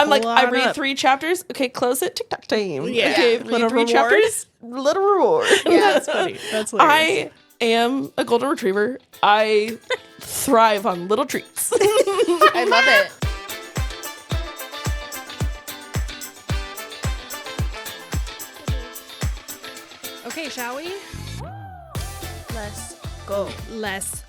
I'm like, I read 3 chapters. Okay, close it. TikTok time. Yeah. Okay, read 3 chapters. Little reward. Yeah, that's funny. That's hilarious. I am a golden retriever. I thrive on little treats. I love it. Okay, shall we? Let's go. Let's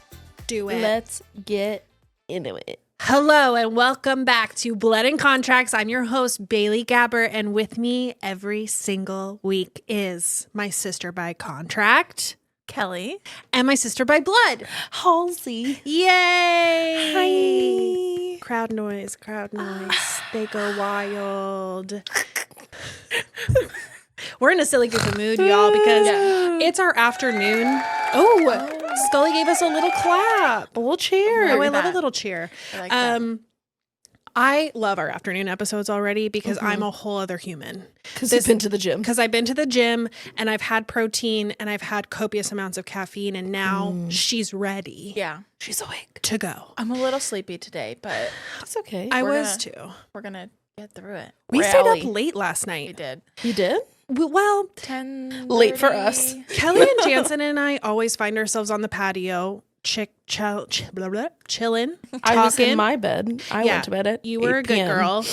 do it. Let's get into it. Hello and welcome back to Blood and Contracts. I'm your host, Bailey Gabber, and with me every single week is my sister by contract, Kelly. and my sister by blood, Halsey. Yay! Hi. Crowd noise, crowd noise. They go wild. We're in a silly goofy mood, y'all, because it's our afternoon. Oh, Scully gave us a little clap. A little cheer. Oh, I love a little cheer. I like that. I love our afternoon episodes already because I'm a whole other human. Because you've been to the gym. Because I've been to the gym and I've had protein and I've had copious amounts of caffeine and now she's ready. Yeah. She's awake. To go. I'm a little sleepy today, but It's okay. I We're was gonna- too. we're going to get through it. We We're stayed early. up late last We night. did. You did? Well, 10 Late for us. Kelly and Jansen and I always find ourselves on the patio, chilling. I was talking. in my bed. I Yeah, went to bed at You were 8 a good p.m. girl.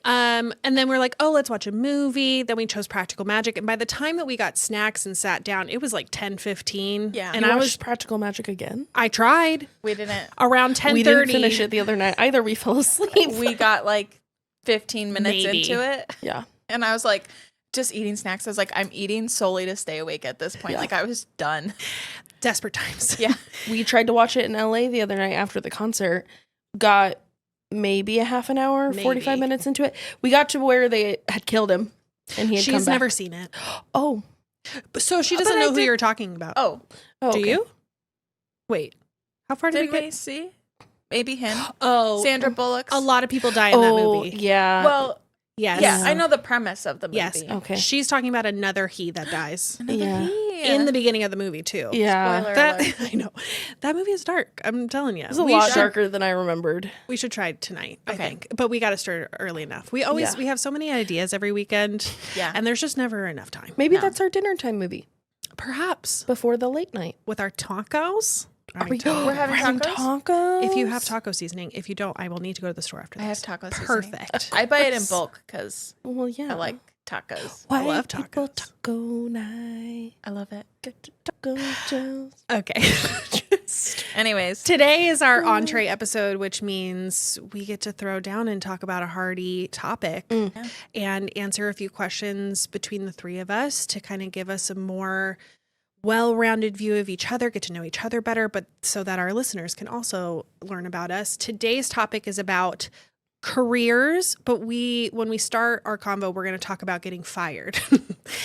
And then we're like, oh, let's watch a movie. Then we chose Practical Magic. And by the time that we got snacks and sat down, it was like 10:15. Yeah. And You I watched Practical Magic again? I tried We didn't. around 10:30. We didn't finish it the other night. Either we fell asleep. We got like 15 minutes Maybe. into it. Yeah. And I was like, just eating snacks. I was like, I'm eating solely to stay awake at this point. Yeah. Like, I was done. Desperate times. Yeah. We tried to watch it in LA the other night after the concert. Got maybe a half an hour, 45 Maybe. minutes into it. We got to where they had killed him. And he had come She's back. never seen it. Oh. So she But doesn't I know who did- you're talking about. Oh, Oh, Do okay. you? Wait. How far did didn't we we get? see? Maybe him. Oh, Sandra Bullock's. a lot of people die in that movie. Yeah. Well, Yes. yeah, I know the premise of the movie. Yes. Okay. She's talking about another he that dies Another Yeah. he. in the beginning of the movie too. Yeah. Spoiler That alert. I know. That movie is dark. I'm telling you. It was a lot darker than I remembered. We should try it tonight, I Okay. think. But we got to start early enough. We always we have so many ideas every weekend. Yeah. And there's just never enough time. Maybe No. that's our dinner time movie Perhaps before the late night. with our tacos. Are we We're having tacos? If you have taco seasoning, if you don't, I will need to go to the store after I this. have taco seasoning. Perfect. I buy it in bulk because Well, yeah. I like tacos. White love people tacos. taco night. I love it. Get to Taco Joe's. Okay. Anyways, Today is our entree episode, which means we get to throw down and talk about a hearty topic and answer a few questions between the three of us to kind of give us a more well-rounded view of each other, get to know each other better, but so that our listeners can also learn about us. Today's topic is about careers, but when we start our convo, we're going to talk about getting fired.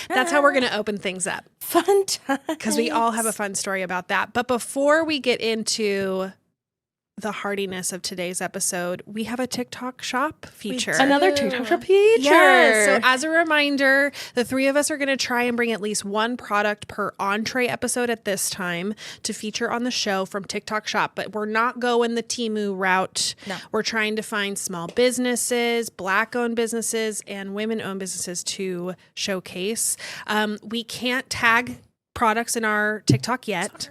That's how we're going to open things up. Fun time. Because we all have a fun story about that. But before we get into the hardiness of today's episode, we have a TikTok shop feature. Another TikTok shop feature. Yes. So as a reminder, the three of us are going to try and bring at least one product per entree episode at this time to feature on the show from TikTok shop. But we're not going the Temu route. No. We're trying to find small businesses, Black-owned businesses, and women-owned businesses to showcase. We can't tag products in our TikTok yet.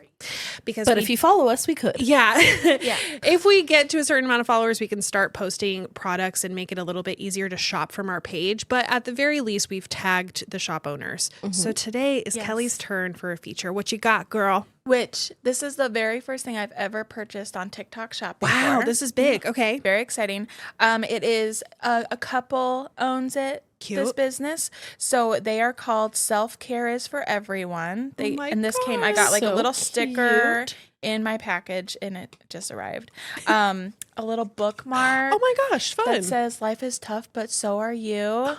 Because But if you follow us, we could. yeah. Yeah. If we get to a certain amount of followers, we can start posting products and make it a little bit easier to shop from our page. But at the very least, we've tagged the shop owners. So today is Yes. Kelly's turn for a feature. What you got, girl? which this is the very first thing I've ever purchased on TikTok shop. Wow, before. this is big. Okay. Very exciting. It is a couple owns it. This Cute. business. So they are called Self Care is for Everyone. They my and this came I got like a So little sticker cute. in my package and it just arrived. A little bookmark Oh my gosh, fun. that says life is tough but so are you.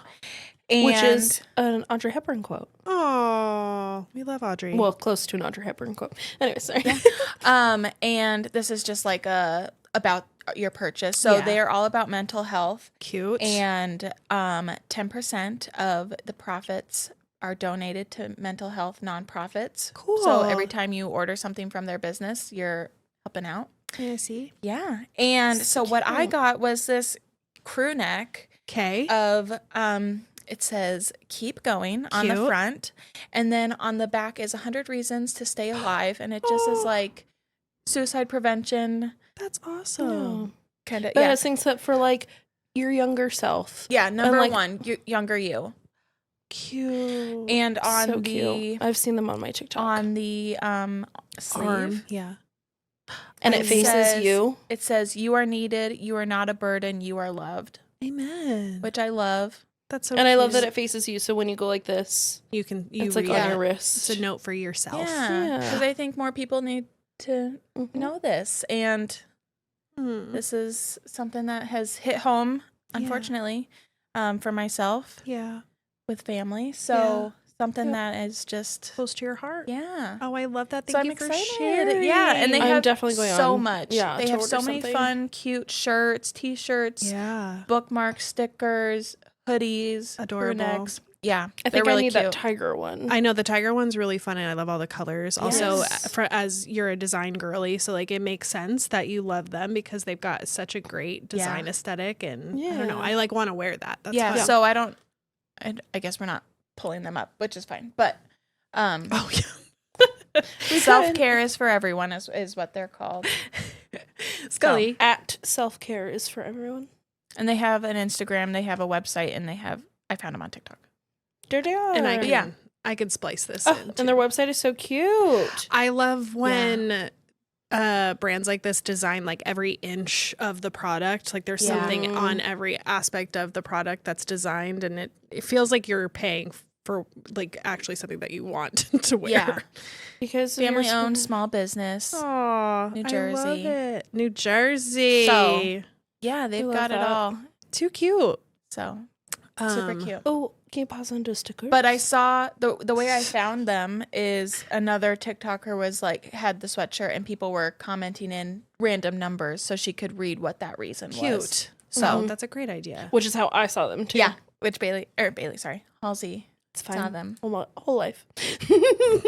And Which is an Audrey Hepburn quote. Oh, we love Audrey. Well, close to an Audrey Hepburn quote. Anyway, sorry. and this is just like about your purchase. So Yeah. they are all about mental health. Cute. And 10% of the profits are donated to mental health nonprofits. Cool. So every time you order something from their business, you're helping out. Can I see? Yeah. And so what I got was this crew neck Okay. of it says keep going on the Cute. front, and then on the back is 100 reasons to stay alive, and it just is like suicide prevention That's Oh. awesome. kind of. That Yeah, has things up for like your younger self. yeah. Number like- 1, younger you, Cute. and on So the cute. I've seen them on my TikTok. on the sleeve, Arm. Yeah. and it it faces says- you. it says you are needed, you are not a burden, you are loved, Amen. which I love. That's so And I love cute. that it faces you. So when you go like this, you it's like read on it. your wrist. It's a note for yourself. Yeah, Yeah. because I think more people need to Mhm. know this, and Mm. this is something that has hit home, unfortunately, for myself Yeah. with family. So something Yep. that is just, Close to your heart. yeah. Oh, I love that. Thank So you I'm for excited. sharing. Yeah, and they I'm have definitely going so on. much. Yeah, they to have order so many something. fun, cute shirts, t-shirts, Yeah. bookmarks, stickers, hoodies, Adorable. crew necks. Yeah, I they're think really I need cute. that tiger one. I know the tiger one's really fun and I love all the colors. Also, Yes. as you're a design girly, so like it makes sense that you love them because they've got such a great design aesthetic, and I don't know, Yeah. I like want to wear that. That's yeah, fun. so I guess we're not pulling them up, which is fine. But Oh yeah. self-care is for everyone is what they're called. Scully. At self-care is for everyone. And they have an Instagram, they have a website, and I found them on TikTok. There they are. And I can, Yeah. I can splice this Oh, in. and too. their website is so cute. I love when brands like this design like every inch of the product. Like there's Yeah. something on every aspect of the product that's designed, and it feels like you're paying for like actually something that you want to wear. Yeah. Because Family you're owned so- small business. Aw, New I love Jersey. it. New Jersey. So, Yeah, they've love got it that. all. Too cute. So super Um, cute. Oh, can you pause on to stickers? But I saw the way I found them is another TikToker was like had the sweatshirt and people were commenting in random numbers so she could read what that reason was. Cute. So So that's a great idea. which is how I saw them too. yeah, which Halsey it's saw fine. them. Whole life.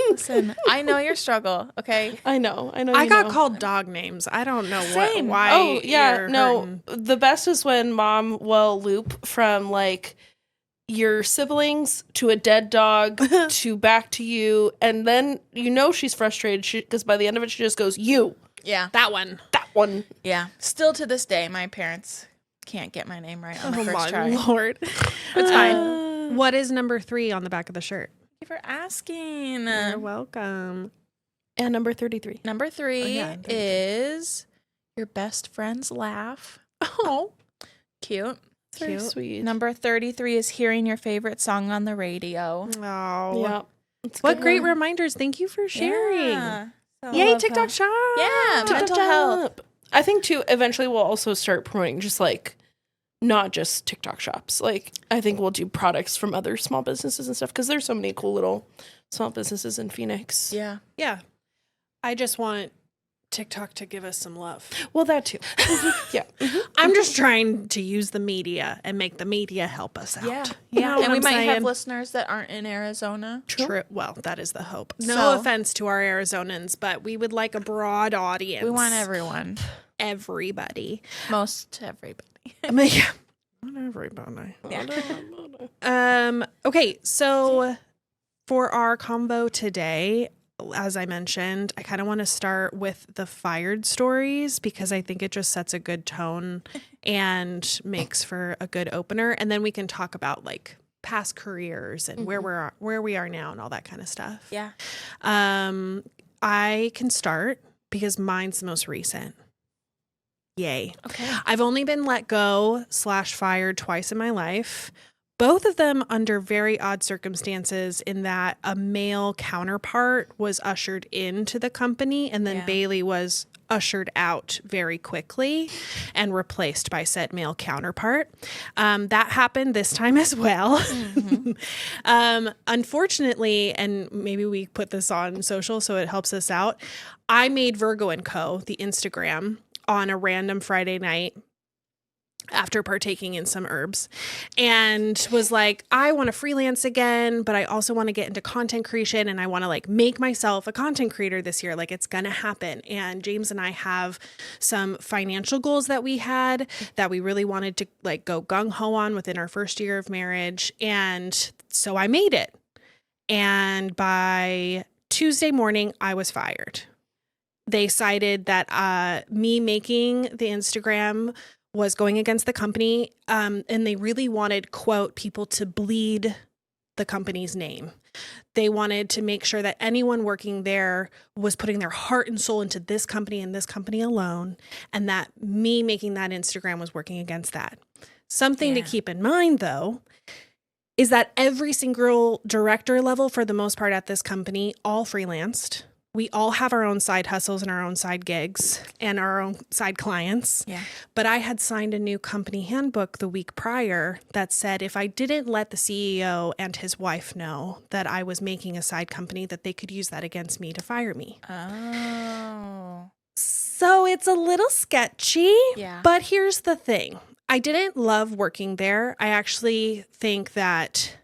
Listen, I know your struggle. Okay, I know. I you got know. called dog names. I don't know Same. why. Oh yeah, you're no. hurting. The best is when mom will loop from like your siblings to a dead dog to back to you, and then you know she's frustrated because by the end of it she just goes, "You, yeah, That one. that one." yeah. Still to this day, my parents can't get my name right on the Oh first my try. Lord. It's fine. What is number 3 on the back of the shirt? Thank you for asking. You're welcome. And number 33. Number 3 yeah, 33. is your best friend's laugh. Oh, Cute. It's very Cute. sweet. Number 33 is hearing your favorite song on the radio. oh. Yeah. It's a What good great one. reminders. Thank you for sharing. Yeah. So Yay, love TikTok how- shop. Yeah, TikTok mental health. shop. I think too eventually we'll also start promoting just like not just TikTok shops. Like I think we'll do products from other small businesses and stuff because there's so many cool little small businesses in Phoenix. Yeah. Yeah. I just want TikTok to give us some love. Well, that too. Yeah. I'm just trying to use the media and make the media help us out. Yeah. You know what And we I'm might have saying? listeners that aren't in Arizona. True. Well, that is the hope. No So- offense to our Arizonans, but we would like a broad audience. We want everyone. everybody. Most everybody. I mean, yeah. Not everybody. Yeah. Okay, so for our convo today, as I mentioned, I kind of want to start with the fired stories because I think it just sets a good tone and makes for a good opener, and then we can talk about like past careers and where we are now and all that kind of stuff. Yeah. I can start because mine's the most recent. Yay. Okay. I've only been let go / fired twice in my life. Both of them under very odd circumstances in that a male counterpart was ushered into the company and then Yeah. Bailey was ushered out very quickly and replaced by said male counterpart. That happened this time as well. Unfortunately, and maybe we put this on social so it helps us out, I made Virgo & Co., the Instagram, on a random Friday night. after partaking in some herbs, and was like, I want to freelance again, but I also want to get into content creation, and I want to like make myself a content creator this year. Like, it's going to happen. And James and I have some financial goals that we had that we really wanted to like go gung ho on within our first year of marriage. And so I made it. And by Tuesday morning, I was fired. They cited that me making the Instagram was going against the company, and they really wanted, quote, people to bleed the company's name. They wanted to make sure that anyone working there was putting their heart and soul into this company and this company alone, and that me making that Instagram was working against that. Something to keep in mind, though, is that every single director level, for the most part at this company, all freelanced. We all have our own side hustles and our own side gigs and our own side clients. Yeah. But I had signed a new company handbook the week prior that said if I didn't let the CEO and his wife know that I was making a side company, that they could use that against me to fire me. Oh. So it's a little sketchy. Yeah. But here's the thing. I didn't love working there. I actually think that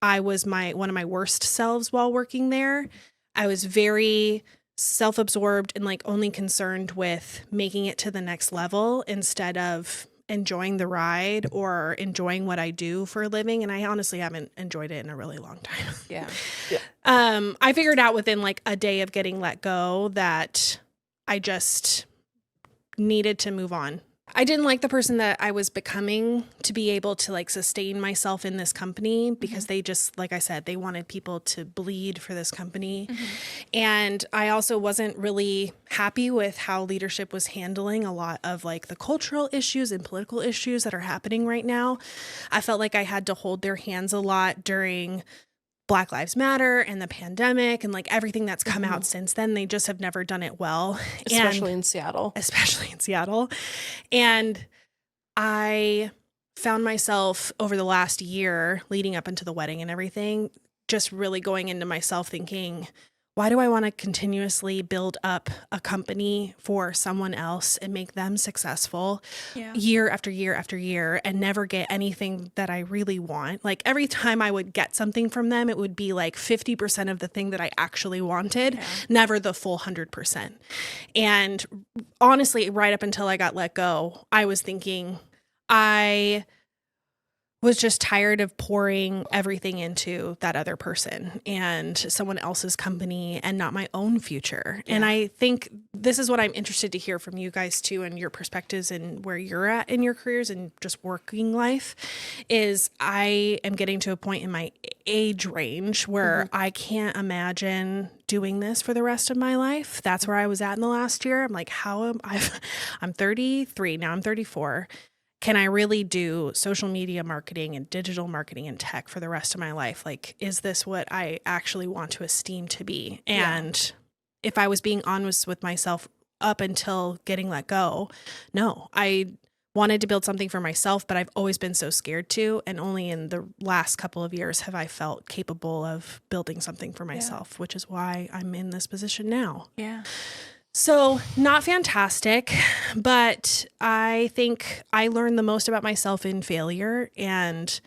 I was one of my worst selves while working there. I was very self-absorbed and like only concerned with making it to the next level instead of enjoying the ride or enjoying what I do for a living. And I honestly haven't enjoyed it in a really long time. Yeah. I figured out within like a day of getting let go that I just needed to move on. I didn't like the person that I was becoming to be able to like sustain myself in this company because they just, like I said, they wanted people to bleed for this company. And I also wasn't really happy with how leadership was handling a lot of like the cultural issues and political issues that are happening right now. I felt like I had to hold their hands a lot during Black Lives Matter and the pandemic and like everything that's come out since then. They just have never done it well. Especially in Seattle. And I found myself over the last year leading up into the wedding and everything, just really going into myself thinking, why do I want to continuously build up a company for someone else and make them successful year after year after year and never get anything that I really want? Like every time I would get something from them, it would be like 50% of the thing that I actually wanted, never the full 100%. And honestly, right up until I got let go, I was thinking I was just tired of pouring everything into that other person and someone else's company and not my own future. Yeah. And I think this is what I'm interested to hear from you guys too, and your perspectives and where you're at in your careers and just working life is I am getting to a point in my age range where I can't imagine doing this for the rest of my life. That's where I was at in the last year. I'm like, I'm 33 now, I'm 34. Can I really do social media marketing and digital marketing and tech for the rest of my life? Like, is this what I actually want to esteem to be? And if I was being honest with myself up until getting let go, no, I wanted to build something for myself, but I've always been so scared to. And only in the last couple of years have I felt capable of building something for myself, which is why I'm in this position now. Yeah. So not fantastic, but I think I learned the most about myself in failure, and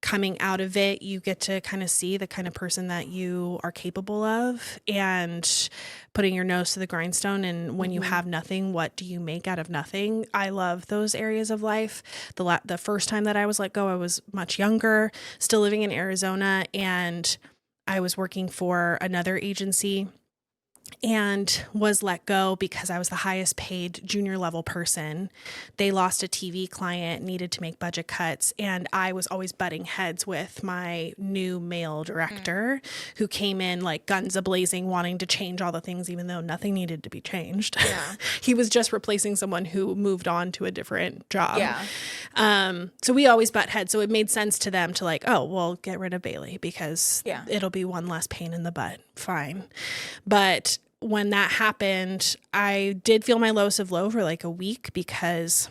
coming out of it, you get to kind of see the kind of person that you are capable of and putting your nose to the grindstone. And when you have nothing, what do you make out of nothing? I love those areas of life. The first time that I was let go, I was much younger, still living in Arizona, and I was working for another agency and was let go because I was the highest paid junior level person. They lost a TV client, needed to make budget cuts, and I was always butting heads with my new male director who came in like guns a-blazing, wanting to change all the things even though nothing needed to be changed. Yeah. He was just replacing someone who moved on to a different job. Yeah. So we always butt heads. So it made sense to them to like, oh, well, get rid of Bailey because it'll be one less pain in the butt. Fine. But when that happened, I did feel my lowest of low for like a week because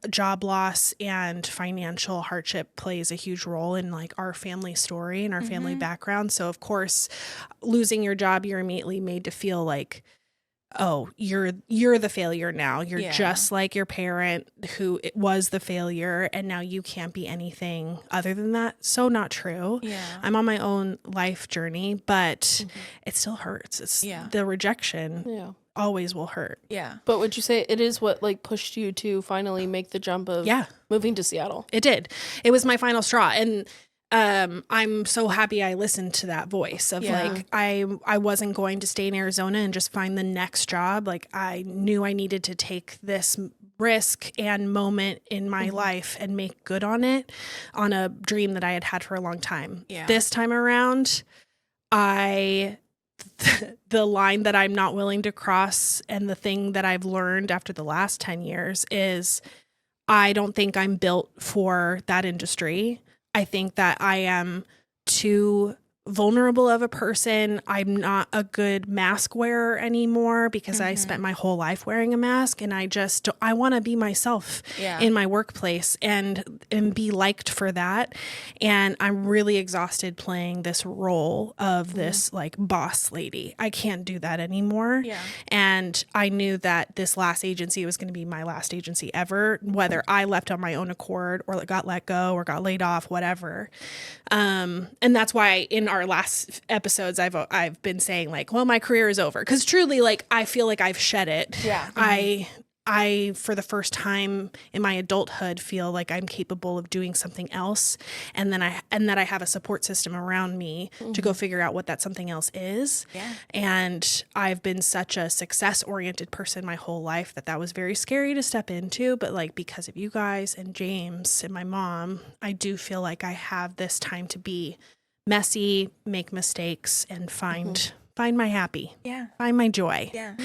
job loss and financial hardship plays a huge role in like our family story and our family background. So of course, losing your job, you're immediately made to feel like oh, you're the failure now. You're Yeah. just like your parent who was the failure, and now you can't be anything other than that. So not true. Yeah. I'm on my own life journey, but it still hurts. It's the rejection always will hurt. Yeah. But would you say it is what like pushed you to finally make the jump of moving to Seattle? It did. It was my final straw. And I'm so happy I listened to that voice of like, I wasn't going to stay in Arizona and just find the next job. Like I knew I needed to take this risk and moment in my life and make good on it, on a dream that I had had for a long time. Yeah. This time around, the line that I'm not willing to cross, and the thing that I've learned after the last 10 years is I don't think I'm built for that industry. I think that I am too vulnerable of a person. I'm not a good mask wearer anymore because I spent my whole life wearing a mask, and I want to be myself in my workplace and be liked for that. And I'm really exhausted playing this role of this like boss lady. I can't do that anymore. Yeah. And I knew that this last agency was going to be my last agency ever, whether I left on my own accord or got let go or got laid off, whatever. And that's why in our last episodes, I've been saying like, well, my career is over. Cause truly, like, I feel like I've shed it. Yeah. I, for the first time in my adulthood, feel like I'm capable of doing something else. And that I have a support system around me to go figure out what that something else is. Yeah. And I've been such a success-oriented person my whole life that was very scary to step into. But like, because of you guys and James and my mom, I do feel like I have this time to be messy, make mistakes, and find my happy. Yeah. Find my joy. Yeah.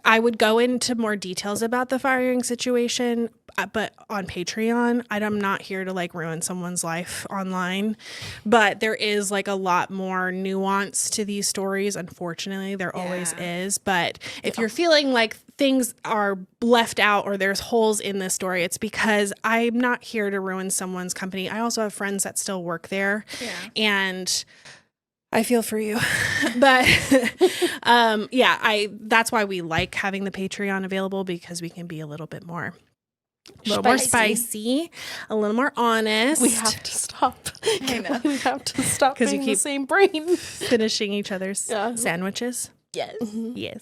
I would go into more details about the firing situation, but on Patreon. I'm not here to like ruin someone's life online, but there is like a lot more nuance to these stories. Unfortunately, there always is. But if you're feeling like things are left out or there's holes in this story, it's because I'm not here to ruin someone's company. I also have friends that still work there, and I feel for you. But that's why we like having the Patreon available, because we can be a little bit more spicy, a little more honest. We have to stop. I know. We have to stop 'Cause being you the keep same brain. finishing each other's sandwiches. Yes. Yes.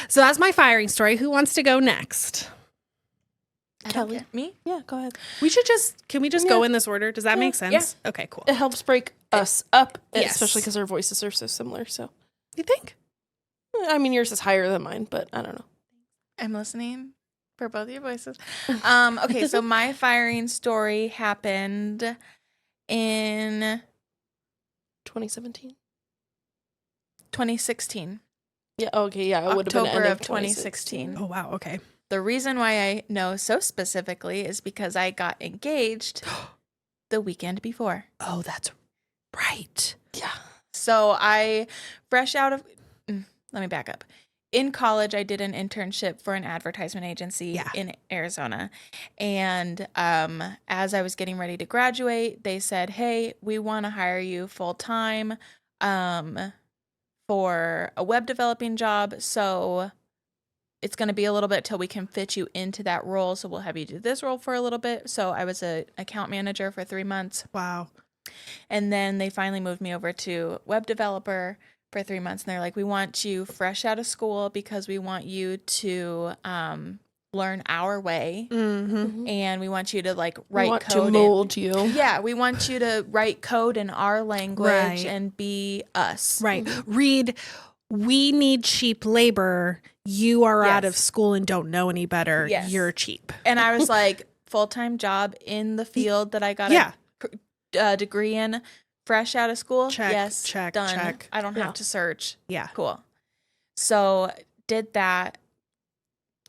So that's my firing story. Who wants to go next? Kelly. Me? Yeah, go ahead. Can we just go in this order? Does that make sense? Yeah. Okay, cool. It helps break us up, Yes. especially because our voices are so similar. So, You think? I mean, yours is higher than mine, but I don't know. I'm listening for both your voices. Okay, so my firing story happened in 2017. 2016. Yeah. Okay. Yeah. It would have been October end of 2016. Oh, wow. Okay. The reason why I know so specifically is because I got engaged the weekend before. Oh, that's right. Yeah. So let me back up. In college, I did an internship for an advertisement agency in Arizona. And as I was getting ready to graduate, they said, hey, we want to hire you full time for a web developing job. So it's going to be a little bit till we can fit you into that role. So we'll have you do this role for a little bit. So I was an account manager for 3 months. Wow. And then they finally moved me over to web developer for 3 months. And they're like, we want you fresh out of school because we want you to learn our way. Mm-hmm. And we want you to like write code. To mold you. Yeah, we want you to write code in our language and be us. Right. Read, we need cheap labor. You are out of school and don't know any better. Yes. You're cheap. And I was like, full-time job in the field that I got a degree in, fresh out of school. Check, yes, check, done. check. I don't have to search. Yeah. Cool. So did that.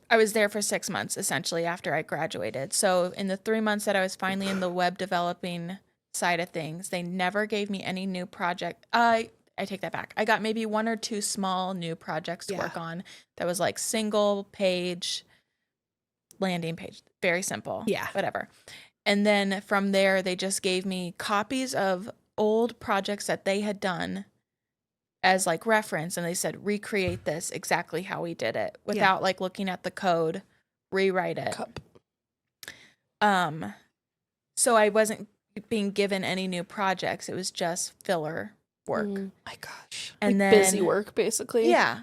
I was there for 6 months, essentially, after I graduated. So in the 3 months that I was finally in the web developing side of things, they never gave me any new project. I take that back. I got maybe 1 or 2 small new projects to work on that was like single page landing page. Very simple. Yeah. Whatever. And then from there, they just gave me copies of old projects that they had done as like reference, and they said recreate this exactly how we did it without like looking at the code, rewrite it. Cup. So I wasn't being given any new projects. It was just filler work. My gosh. And Like then busy work, basically. Yeah.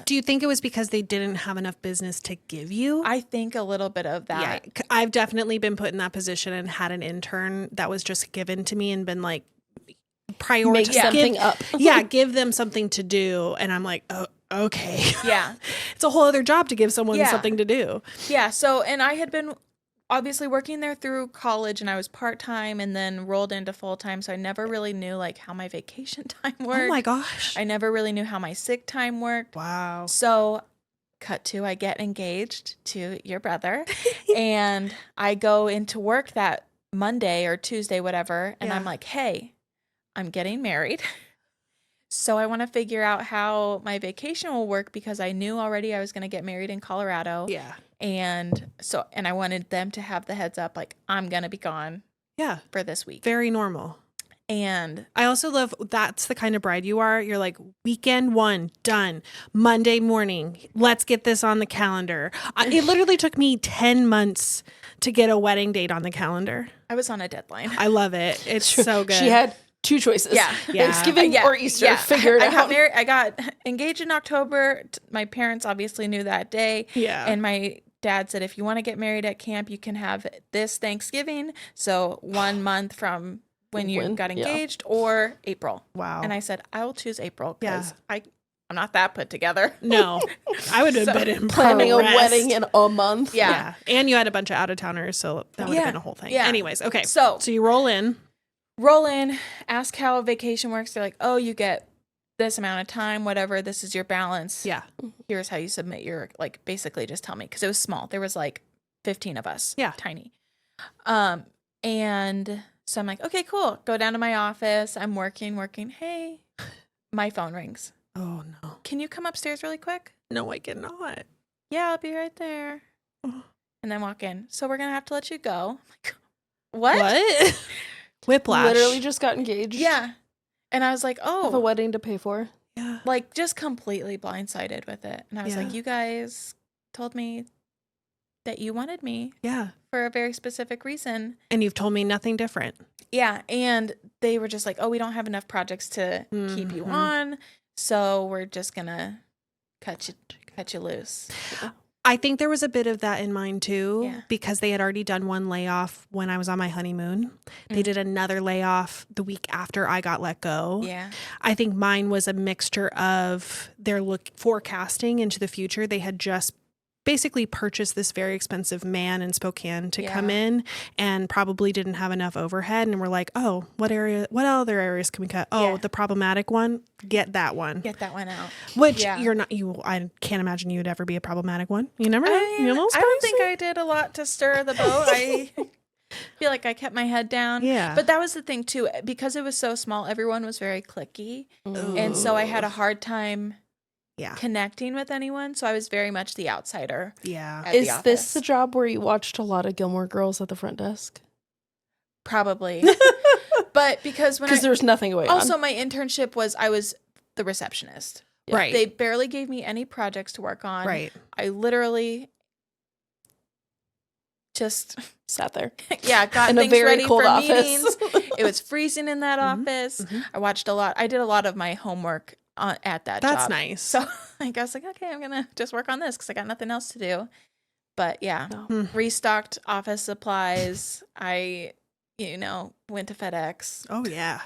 Do you think it was because they didn't have enough business to give you? I think a little bit of that. Yeah, I've definitely been put in that position and had an intern that was just given to me and been like, prioritize Make something up. give them something to do. And I'm like, oh, okay. Yeah. It's a whole other job to give someone Yeah. something to do. Yeah. So, and I had been obviously working there through college, and I was part-time and then rolled into full-time. So I never really knew like how my vacation time worked. Oh my gosh. I never really knew how my sick time worked. Wow. So cut to, I get engaged to your brother and I go into work that Monday or Tuesday, whatever. And Yeah. I'm like, hey, I'm getting married. So I want to figure out how my vacation will work because I knew already I was going to get married in Colorado. Yeah. And I wanted them to have the heads up, like, I'm going to be gone Yeah. for this week. Very normal. And I also love that's the kind of bride you are. You're like, weekend 1, done. Monday morning, let's get this on the calendar. It literally took me 10 months to get a wedding date on the calendar. I was on a deadline. I love it. It's so good. She had 2 choices. Yeah. Thanksgiving or Easter. Figure it I out. got married. I got engaged in October. My parents obviously knew that day. Yeah. And my dad said, if you want to get married at camp, you can have this Thanksgiving. So 1 month from when you got engaged or April. Wow. And I said, I will choose April Yeah. because I'm not that put together. No, I would have been in Planning a pressed. wedding in a month. Yeah. And you had a bunch of out-of-towners, so that would have been a whole thing. Yeah. Anyways, okay. So So you roll in. roll in, ask how vacation works. They're like, oh, you get this amount of time, whatever. This is your balance. Yeah. Here's how you submit your, like, basically just tell me. Because it was small. There was like 15 of us. Yeah. Tiny. And so I'm like, okay, cool. Go down to my office. I'm working. Hey, my phone rings. Oh, no. Can you come upstairs really quick? No, I cannot. Yeah, I'll be right there. Oh. And then walk in. So we're going to have to let you go. I'm like, what? What? Whiplash. Literally just got engaged. Yeah. And I was like, Have a oh, wedding to pay for. Yeah. like just completely blindsided with it. And I was Yeah. like, you guys told me that you wanted me Yeah. for a very specific reason. And you've told me nothing different. Yeah. And they were just like, oh, we don't have enough projects to keep you Mhm. on. So we're just going to cut you loose. I think there was a bit of that in mine too, Yeah. because they had already done one layoff when I was on my honeymoon. They did another layoff the week after I got let go. Yeah. I think mine was a mixture of their forecasting into the future. They had just basically purchased this very expensive man in Spokane to come in and probably didn't have enough overhead. And we're like, oh, what other areas can we cut? Oh, Yeah. the problematic one, get that one. Get that one out. Which Yeah. I can't imagine you would ever be a problematic one. You never know. I You're a little don't spicy. think I did a lot to stir the boat. I feel like I kept my head down. Yeah. But that was the thing too, because it was so small, everyone was very cliquey. And so I had a hard time connecting with anyone. So I was very much the outsider. Yeah. At the Is office. this the job where you watched a lot of Gilmore Girls at the front desk? Probably. But because There was nothing going on. also my internship was, I was the receptionist. Yeah. Right. They barely gave me any projects to work on. Right. I literally just Sat there got in a things very ready cold for office. meetings. It was freezing in that Mhm. office. Mhm. I did a lot of my homework at that job. That's nice. So I was like, okay, I'm gonna just work on this because I got nothing else to do. But yeah, No. restocked office supplies. I, went to FedEx, Oh yeah.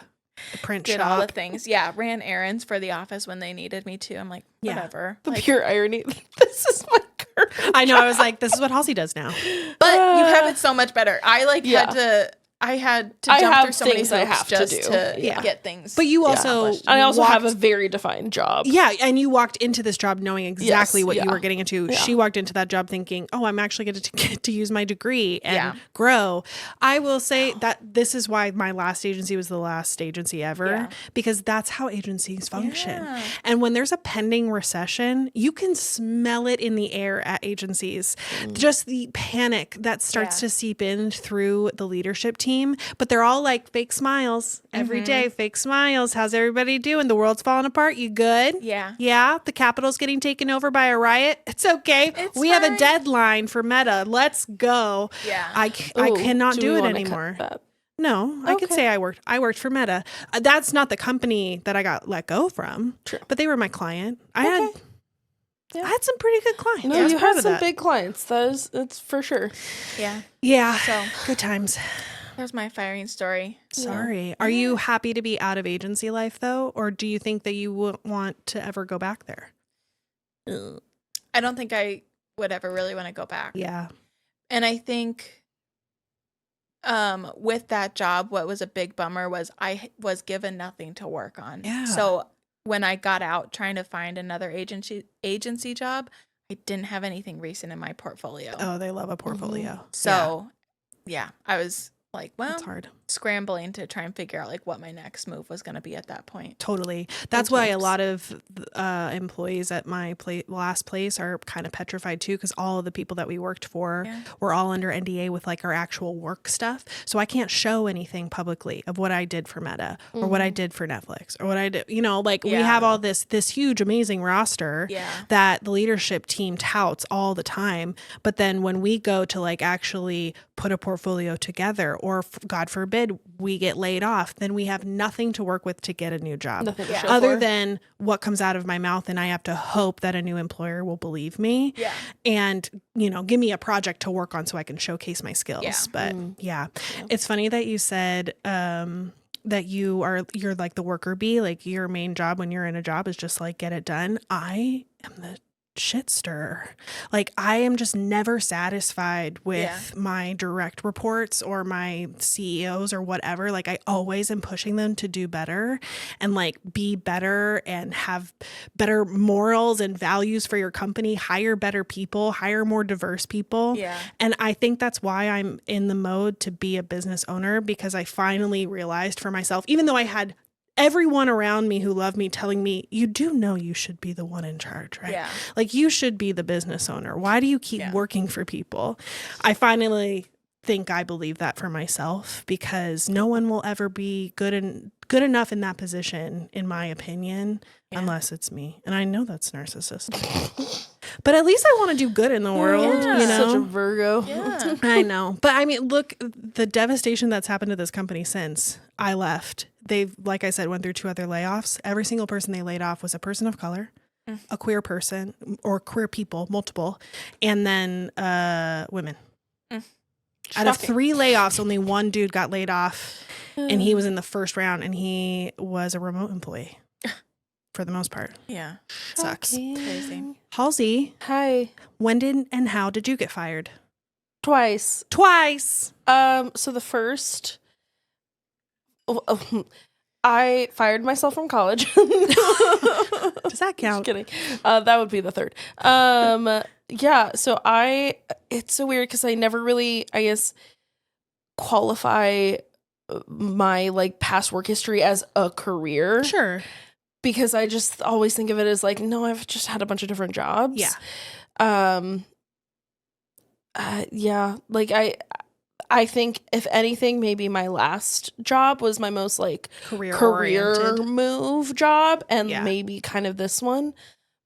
The print did shop. all the things. Yeah, ran errands for the office when they needed me to. I'm like, Yeah. whatever. The Like, pure irony. This is my current I know. I was like, this is what Halsey does now. but you have it so much better. I had to I jump have through so many things I hoops have to just do. to Yeah. get things. But you Yeah. also, accomplished. I also have a walked- very defined job. Yeah, and you walked into this job knowing exactly Yes, what you yeah. were getting into. Yeah. She walked into that job thinking, "Oh, I'm actually going to get to use my degree and Yeah. grow." I will say that this is why my last agency was the last agency ever, Yeah. because that's how agencies function. Yeah. And when there's a pending recession, you can smell it in the air at agencies. Just the panic that starts Yeah. to seep in through the leadership team. team, but they're all like fake smiles every day. Fake smiles. How's everybody doing? The world's falling apart. You good? Yeah. Yeah. The Capitol's getting taken over by a riot. It's okay. It's we have a fine. deadline for Meta. Let's go. Yeah. I cannot do it anymore. No, I could Okay. say I worked for Meta. That's not the company that I got let go from, True. but they were my client. I Yeah. had some pretty good clients. No, I was you proud had of some that. big clients. That's for sure. Yeah. Yeah. So Good times. there's my firing story. Sorry. Are you happy to be out of agency life though, or do you think that you wouldn't want to ever go back there? I don't think I would ever really want to go back. Yeah. And I think with that job, what was a big bummer was I was given nothing to work on. Yeah. So when I got out trying to find another agency job, I didn't have anything recent in my portfolio. Oh, they love a portfolio. So yeah, I was like, well, That's hard. scrambling to try and figure out like what my next move was going to be at that point. Totally. That's why a folks. lot of employees at my last place are kind of petrified too, because all of the people that we worked for were all under NDA with like our actual work stuff. So I can't show anything publicly of what I did for Meta or what I did for Netflix or what I did. You know, like we have all this huge, amazing roster that the leadership team touts all the time. But then when we go to like actually put a portfolio together, or God forbid we get laid off, then we have nothing to work with to get a new job. Nothing to show Other for. than what comes out of my mouth, and I have to hope that a new employer will believe me and, you know, give me a project to work on so I can showcase my skills. Yeah. But it's funny that you said that you're like the worker bee, like your main job when you're in a job is just like get it done. I am the shit stirrer. Like I am just never satisfied with my direct reports or my CEOs or whatever. Like I always am pushing them to do better and like be better and have better morals and values for your company, hire better people, hire more diverse people. Yeah. And I think that's why I'm in the mode to be a business owner, because I finally realized for myself, even though I had everyone around me who loved me telling me, you do know you should be the one in charge, right? Yeah. Like you should be the business owner. Why do you keep working for people? I finally think I believe that for myself, because no one will ever be good enough in that position, in my opinion, unless it's me. And I know that's narcissistic. But at least I want to do good in the world, you know? Such a Virgo. Yeah. I know. But I mean, look, the devastation that's happened to this company since I left. They've, like I said, went through 2 other layoffs. Every single person they laid off was a person of color, a queer person, or queer people, multiple, and then women. Out of 3 layoffs, only 1 dude got laid off, and he was in the first round, and he was a remote employee for the most part. Yeah. Sucks. Crazy. Halsey, Hi. when did and how did you get fired? Twice. Twice. So the first, I fired myself from college. Does that Just count? kidding. That would be the third. Yeah. So it's so weird because I never really, I guess, qualify my like past work history as a career. Sure. Because I just always think of it as like, no, I've just had a bunch of different jobs. Yeah. Yeah. Like I think if anything, maybe my last job was my most like career move job, and maybe kind of this one.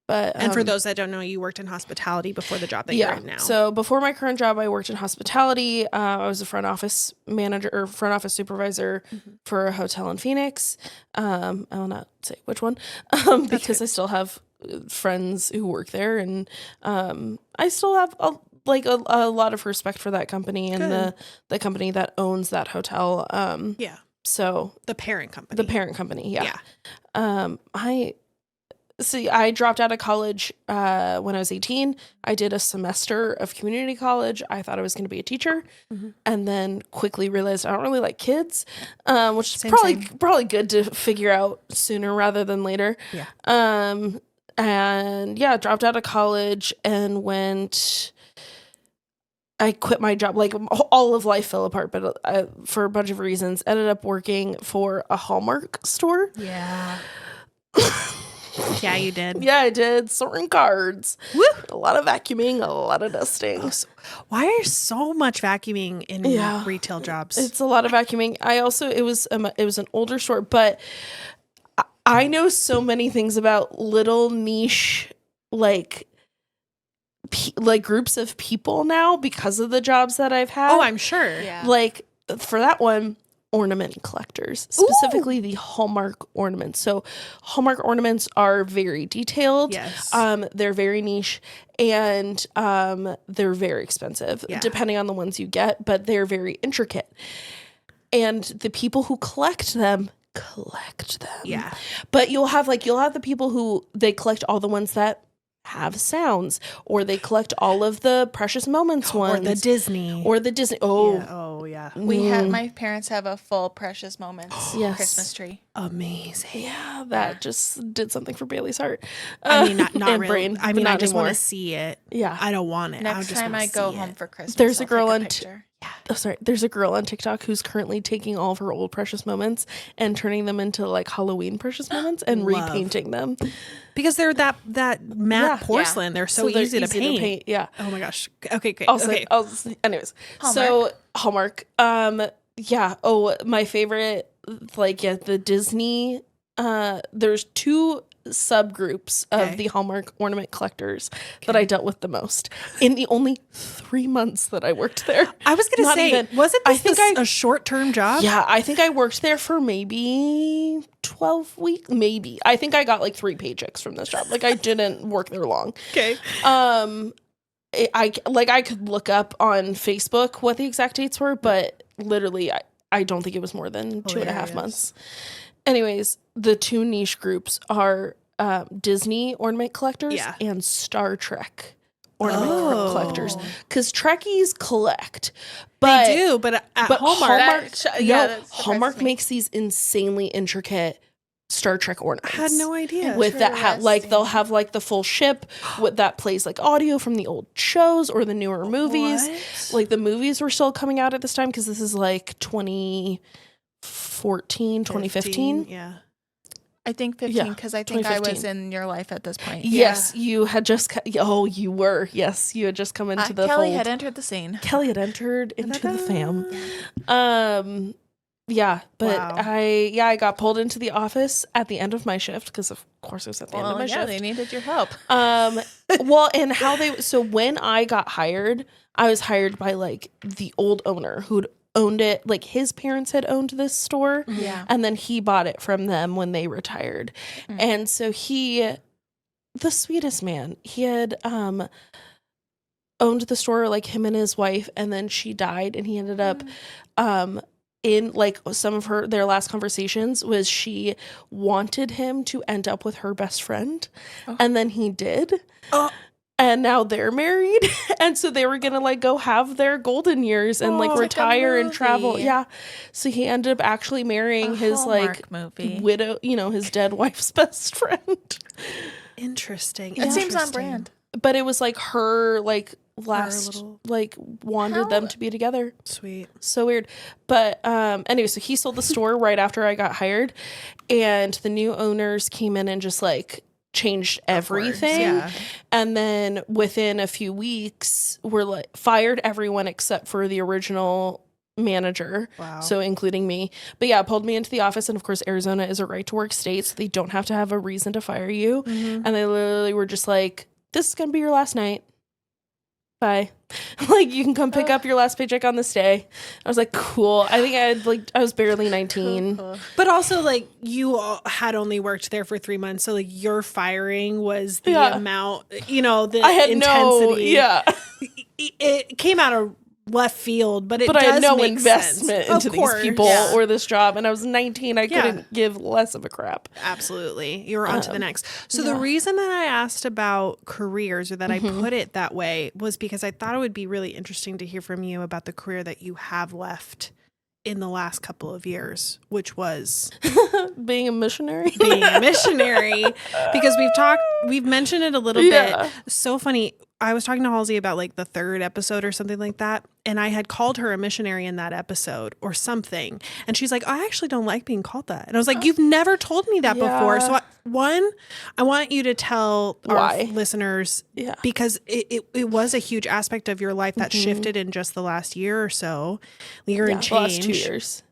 But and for those that don't know, you worked in hospitality before the job that you're in now. So before my current job, I worked in hospitality. I was a front office manager or front office supervisor for a hotel in Phoenix. I will not say which one because I still have friends who work there, and I still have a lot of respect for that company and the company that owns that hotel. So the parent company. Yeah. I dropped out of college when I was 18. I did a semester of community college. I thought I was going to be a teacher, and then quickly realized I don't really like kids, which is probably good to figure out sooner rather than later. Yeah. And dropped out of college and I quit my job. Like all of life fell apart, but for a bunch of reasons, ended up working for a Hallmark store. Yeah. Yeah, you did. Yeah, I did. Sorting cards. Woo! A lot of vacuuming, a lot of dusting. Why is so much vacuuming in retail jobs? It's a lot of vacuuming. I also, it was an older store, but I know so many things about little niche, like groups of people now because of the jobs that I've had. Oh, I'm sure. Yeah. Like for that one, ornament collectors, specifically the Hallmark ornaments. So Hallmark ornaments are very detailed. Yes. They're very niche and they're very expensive depending on the ones you get, but they're very intricate. And the people who collect them. Yeah. But you'll have the people who they collect all the ones that have sounds, or they collect all of the precious moments ones, or the Disney. Oh Yeah. My parents have a full precious moments Christmas tree. Amazing. Yeah, that just did something for Bailey's heart. I mean, not and really. brain. I mean, but I not just want anymore. to see it. Yeah. I don't want it. Next just time wanna I go see home it. for Christmas, There's a I'll girl take on picture. There's a girl on TikTok who's currently taking all of her old precious moments and turning them into like Halloween precious moments and repainting them because they're that matte porcelain. They're so easy to paint. Yeah. Oh my gosh. Okay. Great. Anyways, Hallmark. so Hallmark. Yeah. Oh, my favorite. The Disney. There's two subgroups of the Hallmark ornament collectors that I dealt with the most in the only 3 months that I worked there. I was going to say, wasn't this a short-term job? Yeah, I think I worked there for maybe 12 weeks, maybe. I think I got like 3 paychecks from this job. Like I didn't work there long. Okay. I could look up on Facebook what the exact dates were, but literally I don't think it was more than 2.5 months. Anyways, the two niche groups are Disney ornament collectors and Star Trek ornament collectors. Because Trekkies collect. But, they do, but at Hallmark. Hallmark makes these insanely intricate Star Trek ornaments. I had no idea. With that, they'll have like the full ship with that plays like audio from the old shows or the newer movies. What? Like the movies were still coming out at this time because this is like 2014, 2015. Yeah. I think 15 because I think I was in your life at this point. Yes, you had just. You were. Yes, you had just come into the Kelly fold. had entered the scene. Kelly had entered into the fam. Yeah, but I got pulled into the office at the end of my shift because of course it was at the end of my shift. They needed your help. So when I got hired, I was hired by like the old owner who'd owned it. Like his parents had owned this store, and then he bought it from them when they retired. And so the sweetest man, he had owned the store, like him and his wife, and then she died, and he ended up in like some of their last conversations was she wanted him to end up with her best friend, and then he did. And now they're married. And so they were going to like go have their golden years and like retire and travel. Yeah. So he ended up actually marrying his Hallmark like movie. widow, his dead wife's best friend. Interesting. It seems on brand. But it was like her like last like wanted them to be together. Sweet. So weird. But anyway, so he sold the store right after I got hired, and the new owners came in and just like changed everything. And then within a few weeks we're like fired everyone except for the original manager. Wow. So including me. But yeah, pulled me into the office, and of course Arizona is a right to work state, so they don't have to have a reason to fire you. And they literally were just like, this is gonna be your last night. Bye. Like you can come pick up your last paycheck on this day. I was like, cool. I think I was barely 19. Cool. But also like you had only worked there for 3 months, so like your firing was the amount, the I had intensity. It came out of left field, but I had no investment into these people or this job, and I was 19. I couldn't give less of a crap. Absolutely. You were on to the next. So the reason that I asked about careers, or that I put it that way, was because I thought it would be really interesting to hear from you about the career that you have left in the last couple of years, which was being a missionary. Because we've mentioned it a little bit. So funny. I was talking to Halsey about like the 3rd episode or something like that, and I had called her a missionary in that episode or something, and she's like, I actually don't like being called that. And I was like, you've never told me that before. So One, I want you to tell our Why? listeners, Yeah. because it was a huge aspect of your life that shifted in just the last year or so. You're in The change. last 2 years.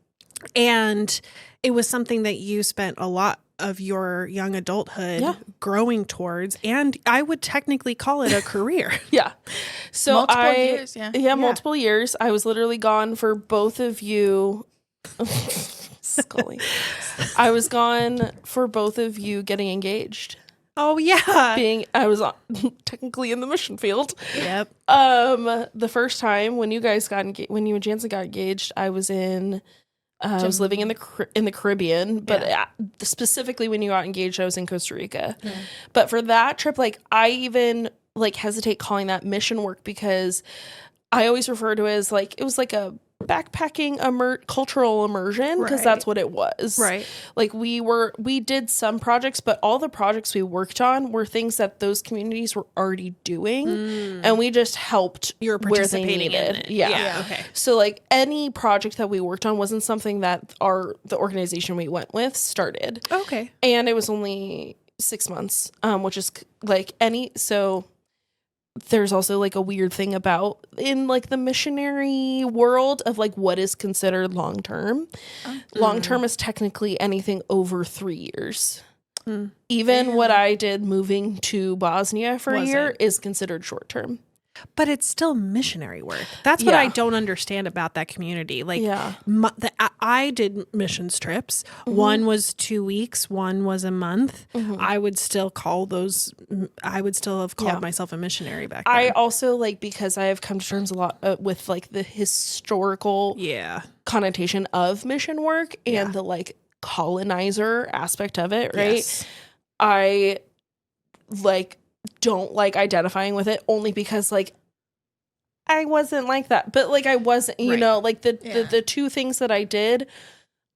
And it was something that you spent a lot of your young adulthood growing towards. And I would technically call it a career. Yeah. So Multiple years, yeah. multiple years. I was literally gone for both of you. Scully. I was gone for both of you getting engaged. Oh, yeah. I was technically in the mission field. Yep. The first time when you guys when you and Jansen got engaged, I was I was living in the Caribbean, but specifically when you got engaged, I was in Costa Rica. Yeah. But for that trip, like I even like hesitate calling that mission work because I always refer to it as like it was like a backpacking cultural immersion because that's what it was. Right. Like we did some projects, but all the projects we worked on were things that those communities were already doing, and we just helped. You were participating in it. Yeah. Okay. So like any project that we worked on wasn't something that the organization we went with started. Okay. And it was only 6 months, which is like so there's also like a weird thing about in like the missionary world of like what is considered long term. Long term is technically anything over 3 years. Even what I did moving to Bosnia for a year is considered short term. But it's still missionary work. That's what I don't understand about that community. Like, I did missions trips. One was 2 weeks. One was a month. I would still call those. I would still have called myself a missionary back then. I also like because I have come to terms a lot with like the historical connotation of mission work and the like colonizer aspect of it. Right. Yes. I like. Don't like identifying with it only because like I wasn't like that, but like I wasn't, you know, like the two things that I did,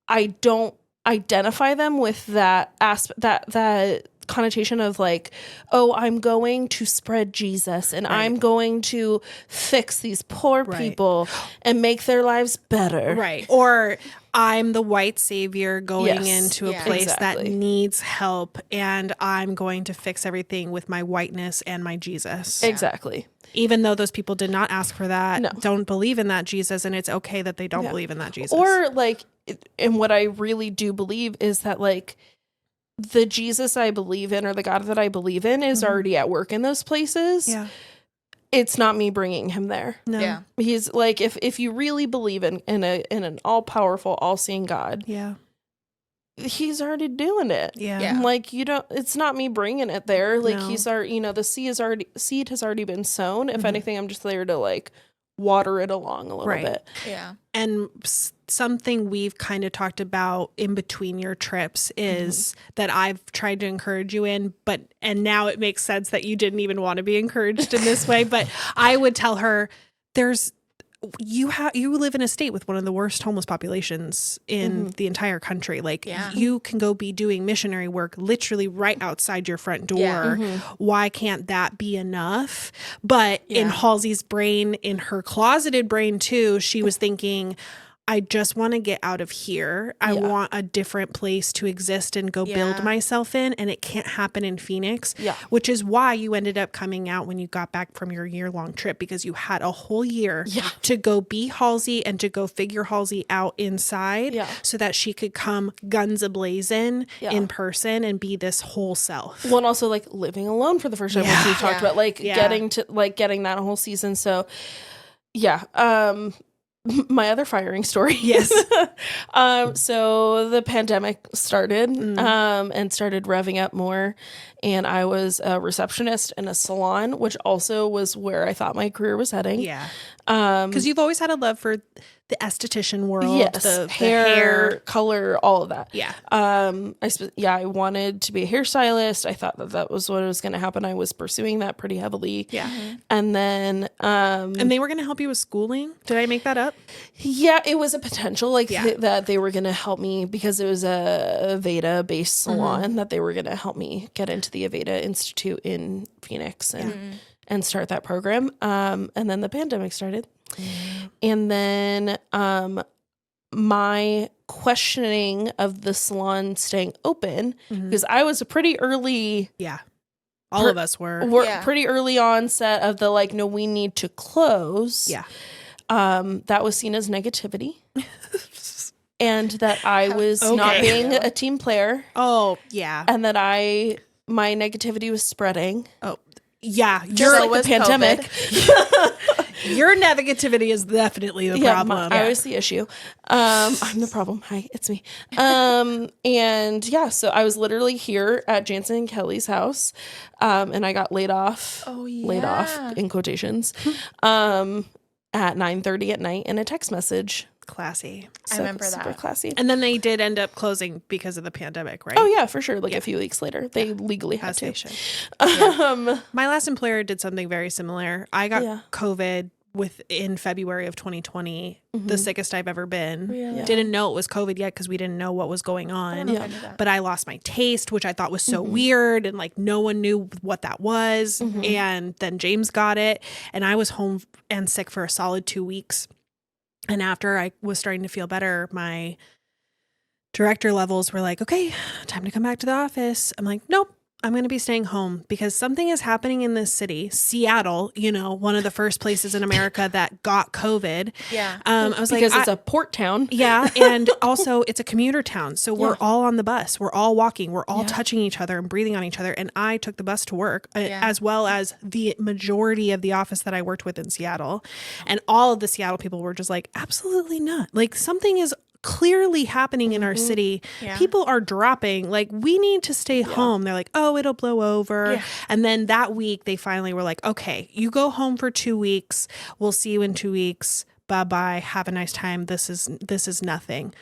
I don't identify them with that aspect, that connotation of like, oh, I'm going to spread Jesus and I'm going to fix these poor people and make their lives better. Right. Or I'm the white savior going into a place that needs help and I'm going to fix everything with my whiteness and my Jesus. Exactly. Even though those people did not ask for that, don't believe in that Jesus, and it's okay that they don't believe in that Jesus. Or like, and what I really do believe is that like, the Jesus I believe in or the God that I believe in is already at work in those places. Yeah. It's not me bringing him there. No. Yeah. He's like, if you really believe in an all powerful, all seeing God. Yeah. He's already doing it. Yeah. Like it's not me bringing it there. Like he's already, the seed has already been sown. If anything, I'm just there to like water it along a little bit. Yeah. And something we've kind of talked about in between your trips is that I've tried to encourage you in, and now it makes sense that you didn't even want to be encouraged in this way. But I would tell her you live in a state with one of the worst homeless populations in the entire country. Like you can go be doing missionary work literally right outside your front door. Yeah. Why can't that be enough? But in Halsey's brain, in her closeted brain too, she was thinking, I just want to get out of here. I want a different place to exist and go build myself in. And it can't happen in Phoenix, which is why you ended up coming out when you got back from your year-long trip, because you had a whole year to go be Halsey and to go figure Halsey out inside so that she could come guns a-blazing in person and be this whole self. Well, and also like living alone for the first time, which we talked about, like getting that whole season. So my other firing story. Yes. So the pandemic started and started revving up more. And I was a receptionist in a salon, which also was where I thought my career was heading. Yeah. Because you've always had a love for the esthetician world. Yes. The hair, color, all of that. Yeah. I wanted to be a hairstylist. I thought that was what was going to happen. I was pursuing that pretty heavily. Yeah. And then and they were going to help you with schooling. Did I make that up? Yeah, it was a potential that they were going to help me because it was a Aveda based salon that they were going to help me get into the Aveda Institute in Phoenix and start that program. And then the pandemic started. And then my questioning of the salon staying open, because I was a pretty early, all of us were. pretty early onset of the like, no, we need to close. Yeah. That was seen as negativity. And that I was not being a team player. Oh, yeah. And that my negativity was spreading. Oh, yeah. Just like the pandemic. Your negativity is definitely the problem. I was the issue. I'm the problem. Hi, it's me. And yeah, so I was literally here at Jansen and Kelly's house, and I got laid off. Laid off in quotations. At 9:30 at night in a text message. Classy. I remember that. Super classy. And then they did end up closing because of the pandemic, right? Oh yeah, for sure. Like a few weeks later, they legally had to. My last employer did something very similar. I got COVID in February of 2020, the sickest I've ever been. Didn't know it was COVID yet because we didn't know what was going on. But I lost my taste, which I thought was so weird, and like no one knew what that was. And then James got it, and I was home and sick for a solid 2 weeks. And after I was starting to feel better, my director levels were like, okay, time to come back to the office. I'm like, nope. I'm going to be staying home because something is happening in this city, Seattle, one of the first places in America that got COVID. Yeah. I was because it's a port town. Yeah. And also it's a commuter town. So we're all on the bus. We're all walking. We're all touching each other and breathing on each other. And I took the bus to work as well as the majority of the office that I worked with in Seattle. And all of the Seattle people were just like, absolutely not. Like something is clearly happening in our city. People are dropping. Like, we need to stay home. They're like, oh, it'll blow over. And then that week they finally were like, okay, you go home for 2 weeks. We'll see you in 2 weeks. Bye-bye. Have a nice time. This is nothing.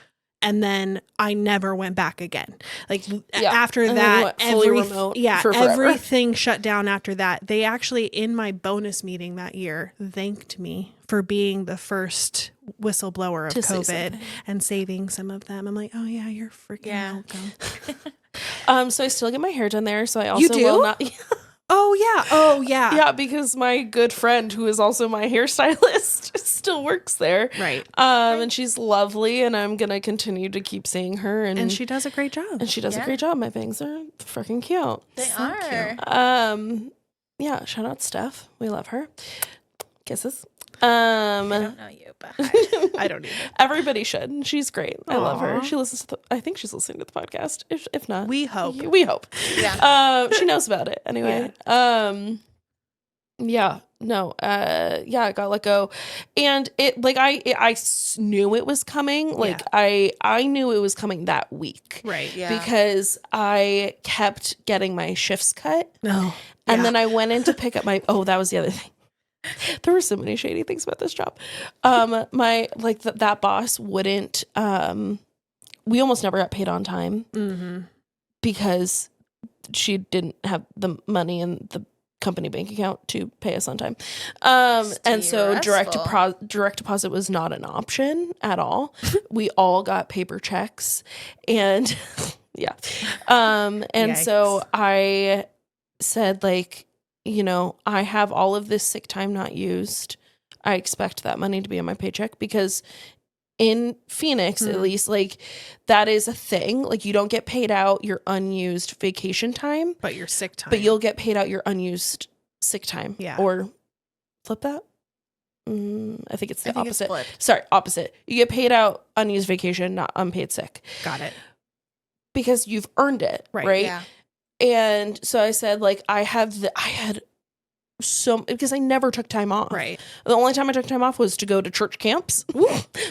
And then I never went back again. Like after and that, everything shut down after that. They actually, in my bonus meeting that year, thanked me for being the first whistleblower of COVID and saving some of them. I'm like, oh yeah, you're freaking welcome. So I still get my hair done there. So I also will not. Oh yeah. Yeah, because my good friend, who is also my hairstylist, still works there. Right. And she's lovely, and I'm gonna continue to keep seeing her. And she does a great job. And she does a great job. My bangs are freaking cute. They are. Cute. Yeah. Shout out Steph. We love her. Kisses. I don't know you, but I don't either. Everybody should. She's great. I love her. She listens to I think she's listening to the podcast. If not, we hope. Yeah. She knows about it anyway. I got let go, and it like I knew it was coming. Like I knew it was coming that week, right? Yeah, because I kept getting my shifts cut. No, and then I went in to pick up my. Oh, that was the other thing. There were so many shady things about this job. That boss wouldn't. We almost never got paid on time because she didn't have the money in the company bank account to pay us on time. And so direct deposit was not an option at all. We all got paper checks, and so I said, like, I have all of this sick time not used. I expect that money to be on my paycheck, because in Phoenix, at least, like, that is a thing. Like, you don't get paid out your unused vacation time, but your sick time. But you'll get paid out your unused sick time. Yeah. Or flip that. I think it's the opposite. Sorry, opposite. You get paid out unused vacation, not unpaid sick. Got it. Because you've earned it, right? Yeah. And so I said, like, because I never took time off. Right. The only time I took time off was to go to church camps.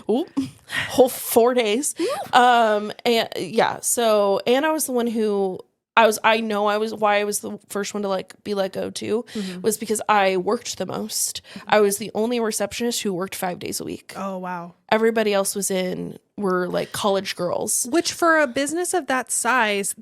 Whole 4 days. And I was the one who why I was the first one to like be let go too, was because I worked the most. I was the only receptionist who worked 5 days a week. Oh, wow. Everybody else were like college girls. Which, for a business of that size,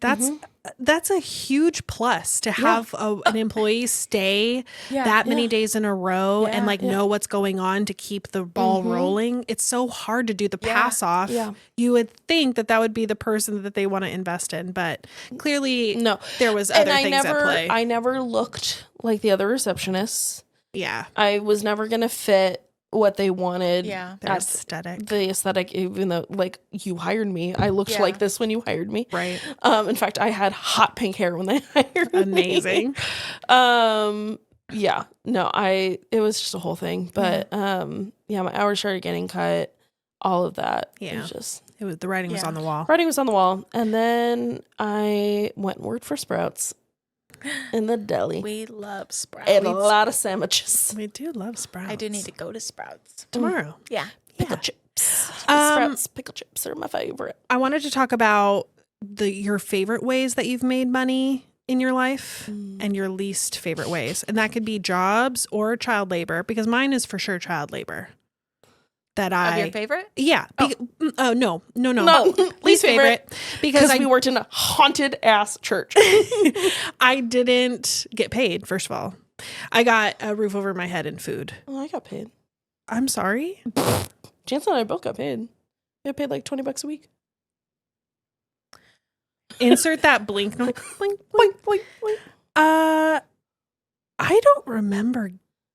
that's a huge plus to have an employee stay that many days in a row and know what's going on to keep the ball rolling. It's so hard to do the pass off. Yeah. You would think that would be the person that they want to invest in, but clearly no. There was other things at play. I never looked like the other receptionists. Yeah. I was never going to fit what they wanted. Yeah. Their at aesthetic. the aesthetic, even though like you hired me, I looked Yeah. like this when you hired me. Right. In fact, I had hot pink hair when they hired me. Amazing. Yeah, no, it was just a whole thing, but yeah, my hours started getting cut, all of that. It Yeah. was just The writing was Yeah. on the wall. writing was on the wall, and then I went and worked for Sprouts in the deli. We love Sprouts. Ate a lot of sandwiches. We do love Sprouts. I do need to go to Sprouts. tomorrow. Yeah. Pickle chips. Sprouts pickle chips are my favorite. I wanted to talk about your favorite ways that you've made money in your life and your least favorite ways. And that could be jobs or child labor, because mine is for sure child labor. Of your favorite? Yeah. No. No, Least favorite. Because we worked in a haunted ass church. I didn't get paid, first of all. I got a roof over my head and food. Oh, I got paid. I'm sorry. Chance and I both got paid. We got paid like $20 a week. Insert that blink noise. Blink, blink. Boink, boink, boink. I don't remember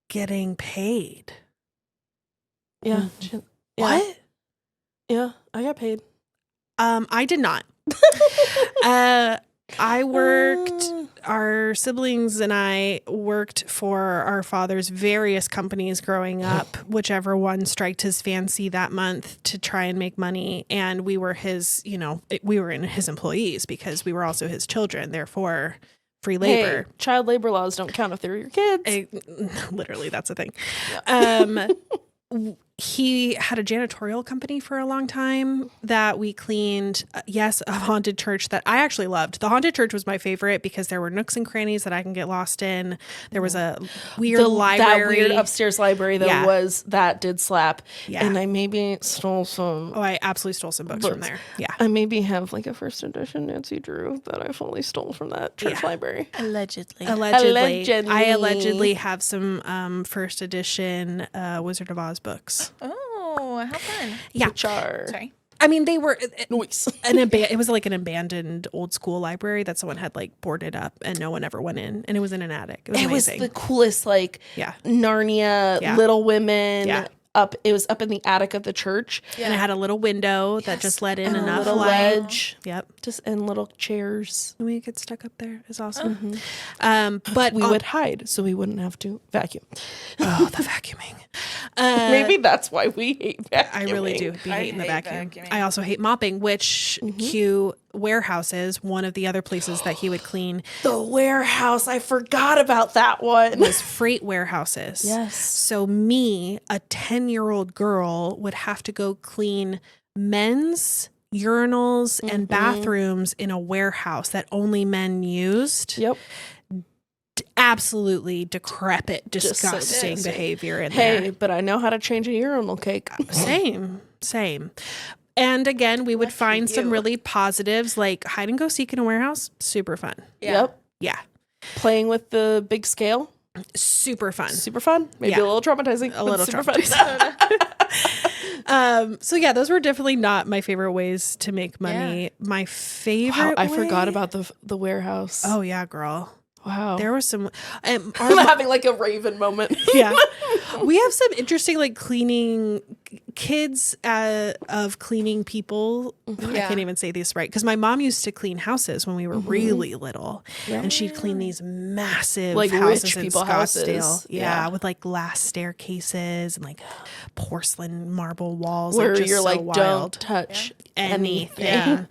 getting paid. Yeah. What? Yeah, I got paid. I did not. I worked, our siblings and I worked for our father's various companies growing up, whichever one striked his fancy that month to try and make money. And we were his, we were in his employees because we were also his children, therefore free labor. Hey, child labor laws don't count if they're your kids. Literally, that's a thing. Yeah. He had a janitorial company for a long time that we cleaned. Yes, a haunted church that I actually loved. The haunted church was my favorite because there were nooks and crannies that I can get lost in. There was a weird library. That weird upstairs library that did slap. Yeah. And I maybe stole some. Oh, I absolutely stole some books from there. Yeah. I maybe have like a first edition Nancy Drew that I fully stole from that church library. Allegedly. Allegedly. I allegedly have some first edition Wizard of Oz books. Oh, how fun. Yeah. Sorry. I mean, they were Noise. it was like an abandoned old school library that someone had like boarded up and no one ever went in, and it was in an attic. It was amazing. The coolest, like Narnia, Little Women. Yeah. It was up in the attic of the church. And it had a little window that just let in And a enough little light. ledge. Yep. Just and little chairs. And we get stuck up there. It's awesome. But We would hide so we wouldn't have to vacuum. the vacuuming. Maybe that's why we hate vacuuming. I really do be hating the hate vacuum. vacuuming. I also hate mopping, which cue warehouses, one of the other places that he would clean The warehouse. I forgot about that one. was freight warehouses. Yes. So me, a 10-year-old girl, would have to go clean men's urinals and bathrooms in a warehouse that only men used. Yep. Absolutely decrepit, disgusting disgusting. behavior in Hey, there. but I know how to change a urinal cake. Same. And again, we would find some really positives, like hide and go seek in a warehouse. Super fun. Yeah. Yep. Yeah. Playing with the big scale. Super fun. Super fun. Maybe Yeah. a little traumatizing. A but little super traumatizing. So yeah, those were definitely not my favorite ways to make money. Yeah. My Wow, favorite I forgot way- about the warehouse. Oh yeah, girl. wow. There was some I'm having like a Raven moment. yeah. We have some interesting like cleaning kids of cleaning people. I Yeah. can't even say this right because my mom used to clean houses when we were really little, Yeah. and she'd clean these massive Like houses rich in people Scottsdale. houses. Yeah, Yeah. with like glass staircases and like porcelain marble walls. Where just you're so like, wild. don't touch Anything. Yeah.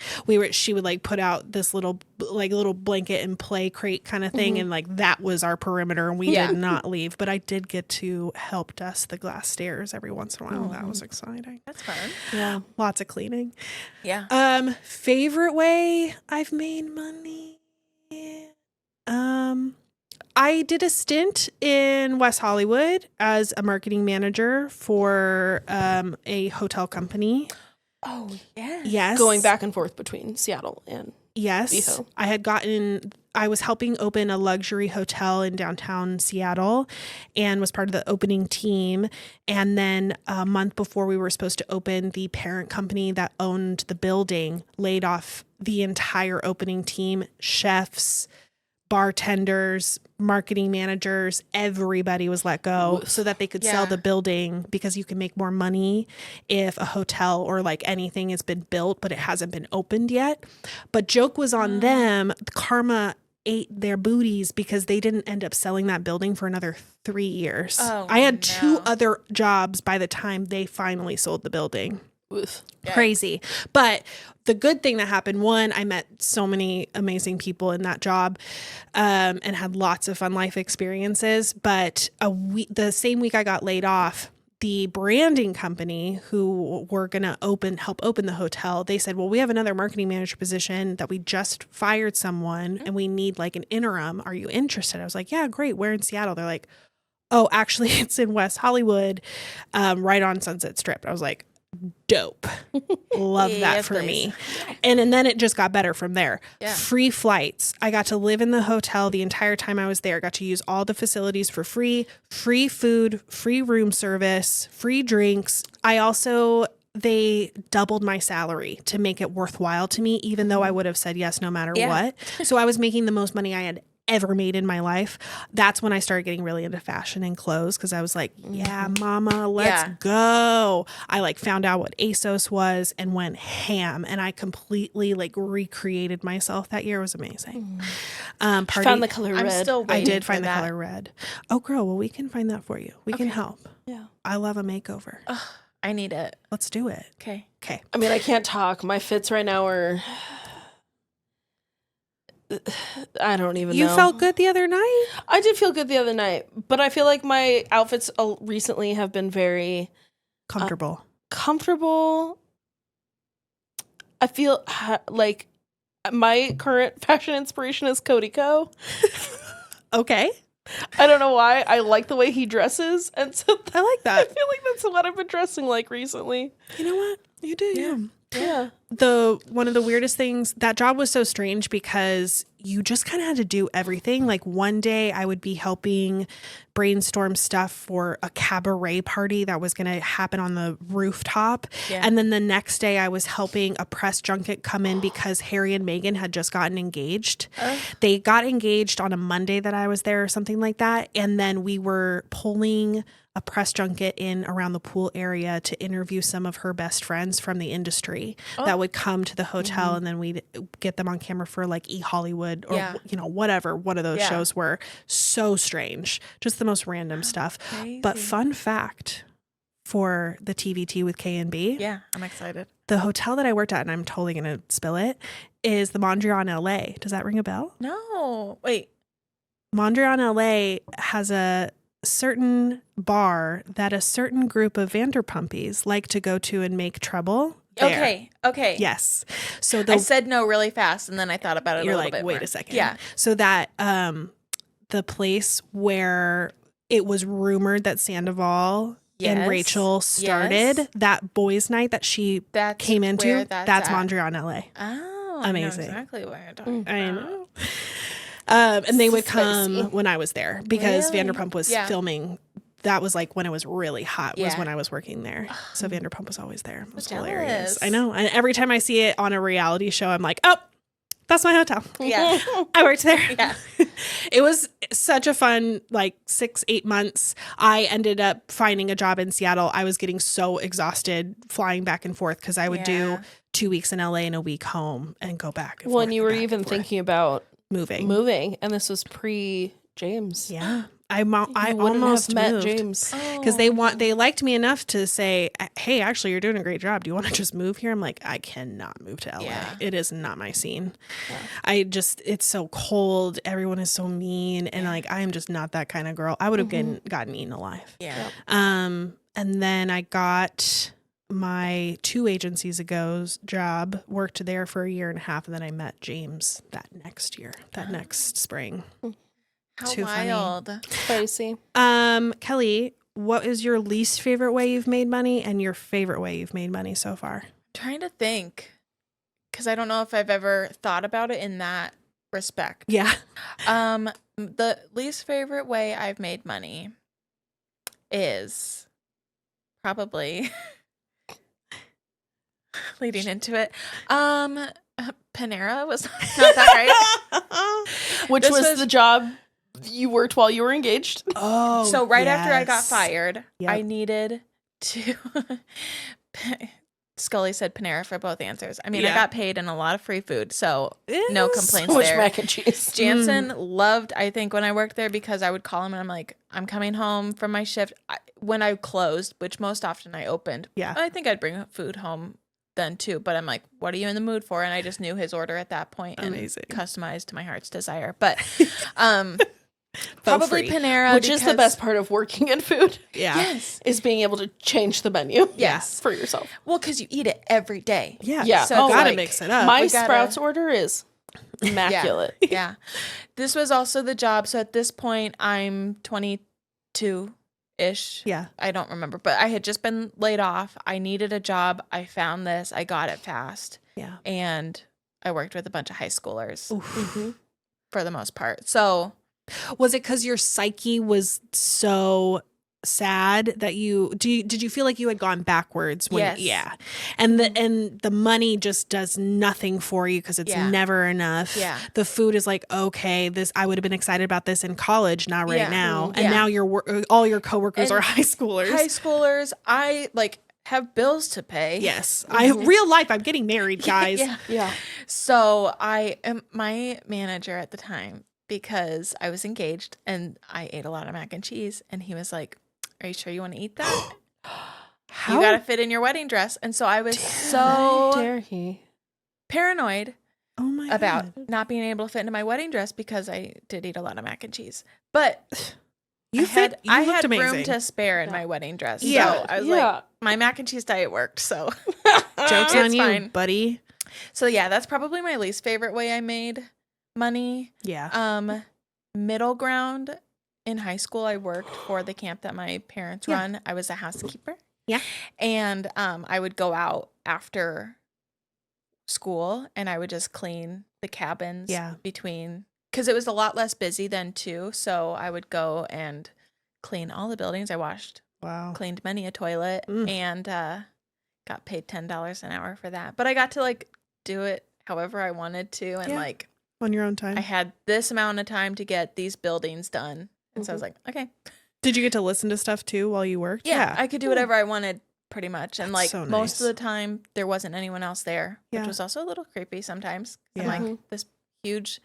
She would like put out this little blanket and play crate kind of thing, and like that was our perimeter, and we Yeah. did not leave. But I did get to help dust the glass stairs every once in a while. That was exciting. That's fun. Yeah. Lots of cleaning. Yeah. Favorite way I've made money. I did a stint in West Hollywood as a marketing manager for a hotel company. Oh, yeah. Yes. Going back and forth between Seattle and Yes. Viho. I was helping open a luxury hotel in downtown Seattle and was part of the opening team. And then a month before we were supposed to open, the parent company that owned the building laid off the entire opening team, chefs, bartenders, marketing managers, everybody was let go so that they could sell Yeah. the building, because you can make more money if a hotel or like anything has been built, but it hasn't been opened yet. But joke was on them. Karma ate their booties because they didn't end up selling that building for another 3 years. Oh, I had no. 2 other jobs by the time they finally sold the building. Oof. Crazy. But the good thing that happened, one, I met so many amazing people in that job, and had lots of fun life experiences. But the same week I got laid off, the branding company who were going to help open the hotel, they said, well, we have another marketing manager position that we just fired someone and we need like an interim. Are you interested? I was like, yeah, great. We're in Seattle. They're like, oh, actually it's in West Hollywood, right on Sunset Strip. I was like, dope. Love that for me. And then it just got better from there. Yeah. Free flights. I got to live in the hotel the entire time I was there. Got to use all the facilities for free food, free room service, free drinks. They doubled my salary to make it worthwhile to me, even though I would have said yes no matter what. So I was making the most money I had ever made in my life. That's when I started getting really into fashion and clothes, because I was like, yeah, mama, let's go. I like found out what ASOS was and went ham, and I completely like recreated myself that year. It was amazing. Found the color red. I'm still waiting. I did for find the that. color red. Oh girl, well we can find that for you. We can help. Yeah. I love a makeover. I need it. Let's do it. Okay. Okay. I mean, I can't talk. My fits right now are. I don't even know. You felt good the other night? I did feel good the other night, but I feel like my outfits recently have been very Comfortable. I feel like my current fashion inspiration is Cody Co. Okay. I don't know why. I like the way he dresses, and so I like I that. feel like that's what I've been dressing like recently. You know what? You do. Yeah. Yeah. One of the weirdest things, that job was so strange because you just kind of had to do everything. Like one day I would be helping brainstorm stuff for a cabaret party that was going to happen on the rooftop. Yeah. And then the next day I was helping a press junket come in because Harry and Meghan had just gotten engaged. They got engaged on a Monday that I was there or something like that. And then we were pulling a press junket in around the pool area to interview some of her best friends from the industry that would come to the hotel, and then we'd get them on camera for like Hollywood or whatever one of those shows were. So strange, just the most random stuff. Crazy. But fun fact for the TVT with K&B, Yeah, I'm excited. the hotel that I worked at, and I'm totally gonna spill it, is the Mondrian LA. Does that ring a bell? No, wait. Mondrian LA has a certain bar that a certain group of Vanderpumpies like to go to and make trouble there. Okay. Yes. So I said no really fast, and then I thought about it you're a little like, bit wait more. a second. Yeah. So that the place where it was rumored that Sandoval and Yes. Rachel started Yes. that boys' night that she That's came into, where that's at. Mondrian LA. Oh, Amazing. I know exactly what you're talking about. I know. And they would come Spicy. when I was there because Really? Vanderpump was Yeah. filming. That was like when it was really hot, was Yeah. when I was working there. So Vanderpump was always there. It was Jealous. hilarious. I know. And every time I see it on a reality show, I'm like, oh, that's my hotel. Yeah. I worked there. Yeah. It was such a fun, like 6-8 months. I ended up finding a job in Seattle. I was getting so exhausted flying back and forth because I would do 2 weeks in LA and a week home and go back. And When forth you and were back even and forth. thinking about moving. and this was pre James. Yeah. I Wouldn't almost have met moved. James. Because they liked me enough to say, hey, actually, you're doing a great job. Do you want to just move here? I'm like, I cannot move to LA. Yeah. It is not my scene. It's so cold. Everyone is so mean. And like, I am just not that kind of girl. I would have gotten eaten alive. Yeah. And then I got my 2 agencies ago's job, worked there for 1.5 years, and then I met James that next spring. How Too funny. wild. Spicy. Kelly, what is your least favorite way you've made money and your favorite way you've made money so far? Trying to think, because I don't know if I've ever thought about it in that respect. Yeah. The least favorite way I've made money is probably leading into it. Panera was not that great. Which This was the job you worked while you were engaged. Oh, So right after I got yes. fired, Yep. I needed to. Scully said Panera for both answers. I mean, I Yeah. got paid and a lot of free food, so no Yes. complaints So much there. mac and cheese. Jansen loved, I think, when I worked there because I would call him and I'm like, I'm coming home from my shift. When I closed, which most often I opened, Yeah. I think I'd bring food home then too. But I'm like, what are you in the mood for? And I just knew his order at that point and Amazing. customized to my heart's desire. But probably free. Panera, Which is the because- best part of working in food, Yeah. Yes. is being able to change the menu. Yes. For yourself. Well, because you eat it every day. Yeah. Yeah. So So it's gotta like, mix it up. My we gotta- Sprouts order is immaculate. Yeah. This was also the job. So at this point, I'm 22-ish. Yeah. I don't remember, but I had just been laid off. I needed a job. I found this. I got it fast. Yeah. And I worked with a bunch of high schoolers Mm-hmm. for the most part. So Was it because your psyche was so sad that did you feel like you had gone backwards when Yes. yeah and the money just does nothing for you because it's Yeah. never enough. Yeah. The food is like, okay, this I would have been excited about this in college, not right Yeah. now. Mhm. And Yeah. now all your coworkers And are high schoolers. high schoolers, I like have bills to pay. Yes. Real life, I'm getting married, guys. Yeah. Yeah. So I am my manager at the time because I was engaged and I ate a lot of mac and cheese. And he was like, are you sure you want to eat that? How You got to fit in your wedding dress. And so I was How so dare he? paranoid oh my about God. not being able to fit into my wedding dress because I did eat a lot of mac and cheese. But You I had, you I looked had amazing. room to spare in Yeah. my wedding dress. Yeah. So I was Yeah. like, my mac and cheese diet worked. So Joke's It's on you, fine. buddy. So yeah, that's probably my least favorite way I made money. Yeah. Middle ground in high school, I worked for the camp that my parents Yeah. run. I was a housekeeper. Yeah. And I would go out after school and I would just clean the cabins Yeah. between, because it was a lot less busy then too. So I would go and clean all the buildings. I washed, Wow. cleaned many a toilet, Mm. and got paid $10 an hour for that. But I got to like do it however I wanted to, and Yeah. like On your own time. I had this amount of time to get these buildings done. And so I was like, okay. Did you get to listen to stuff too while you worked? Yeah, I could do whatever I wanted pretty much. And like That's so most of nice. the time there wasn't anyone else there, Yeah. which was also a little creepy sometimes. Yeah. I'm like Mhm. this huge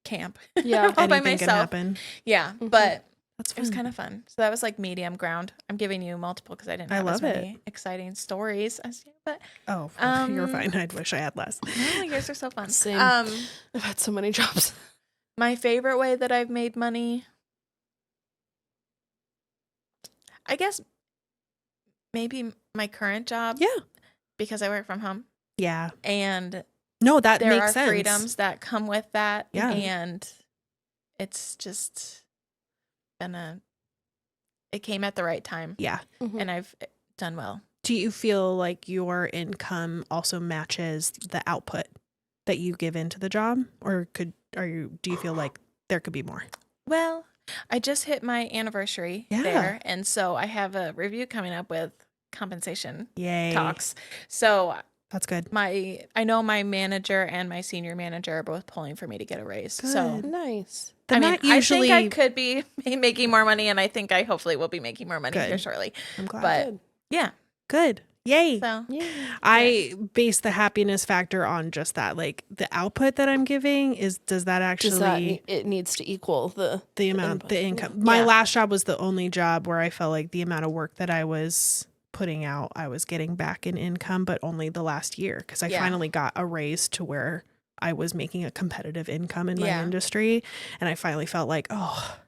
camp Yeah. all by Anything can myself. happen. Yeah, Mhm. but That's it was fun. kind of fun. So that was like medium ground. I'm giving you multiple because I didn't I have as love many exciting stories as you, but Oh, you're fine. I wish I had less. no, yours are so fun. Same. I've had so many jobs. My favorite way that I've made money, I guess maybe my current job. Yeah. Because I work from home. Yeah. And No, that there makes are sense. freedoms that come with that. Yeah. And it's just it came at the right time. Yeah. Mhm. And I've done well. Do you feel like your income also matches the output that you give into the job, or do you feel like there could be more? Well, I just hit my anniversary Yeah. there. And so I have a review coming up with compensation Yay. talks. So That's good. I know my manager and my senior manager are both pulling for me to get a raise. So Good. Nice. Then I mean, that usually I think I could be making more money, and I think I hopefully will be making more money Good. here shortly. I'm glad. But Good. yeah, Good. Yay. so Yeah. I base the happiness factor on just that. Like the output that I'm giving does that actually It needs to equal the amount, the input. income. My Yeah. last job was the only job where I felt like the amount of work that I was putting out, I was getting back in income, but only the last year because I Yeah. finally got a raise to where I was making a competitive income in my Yeah. industry. And I finally felt like, oh,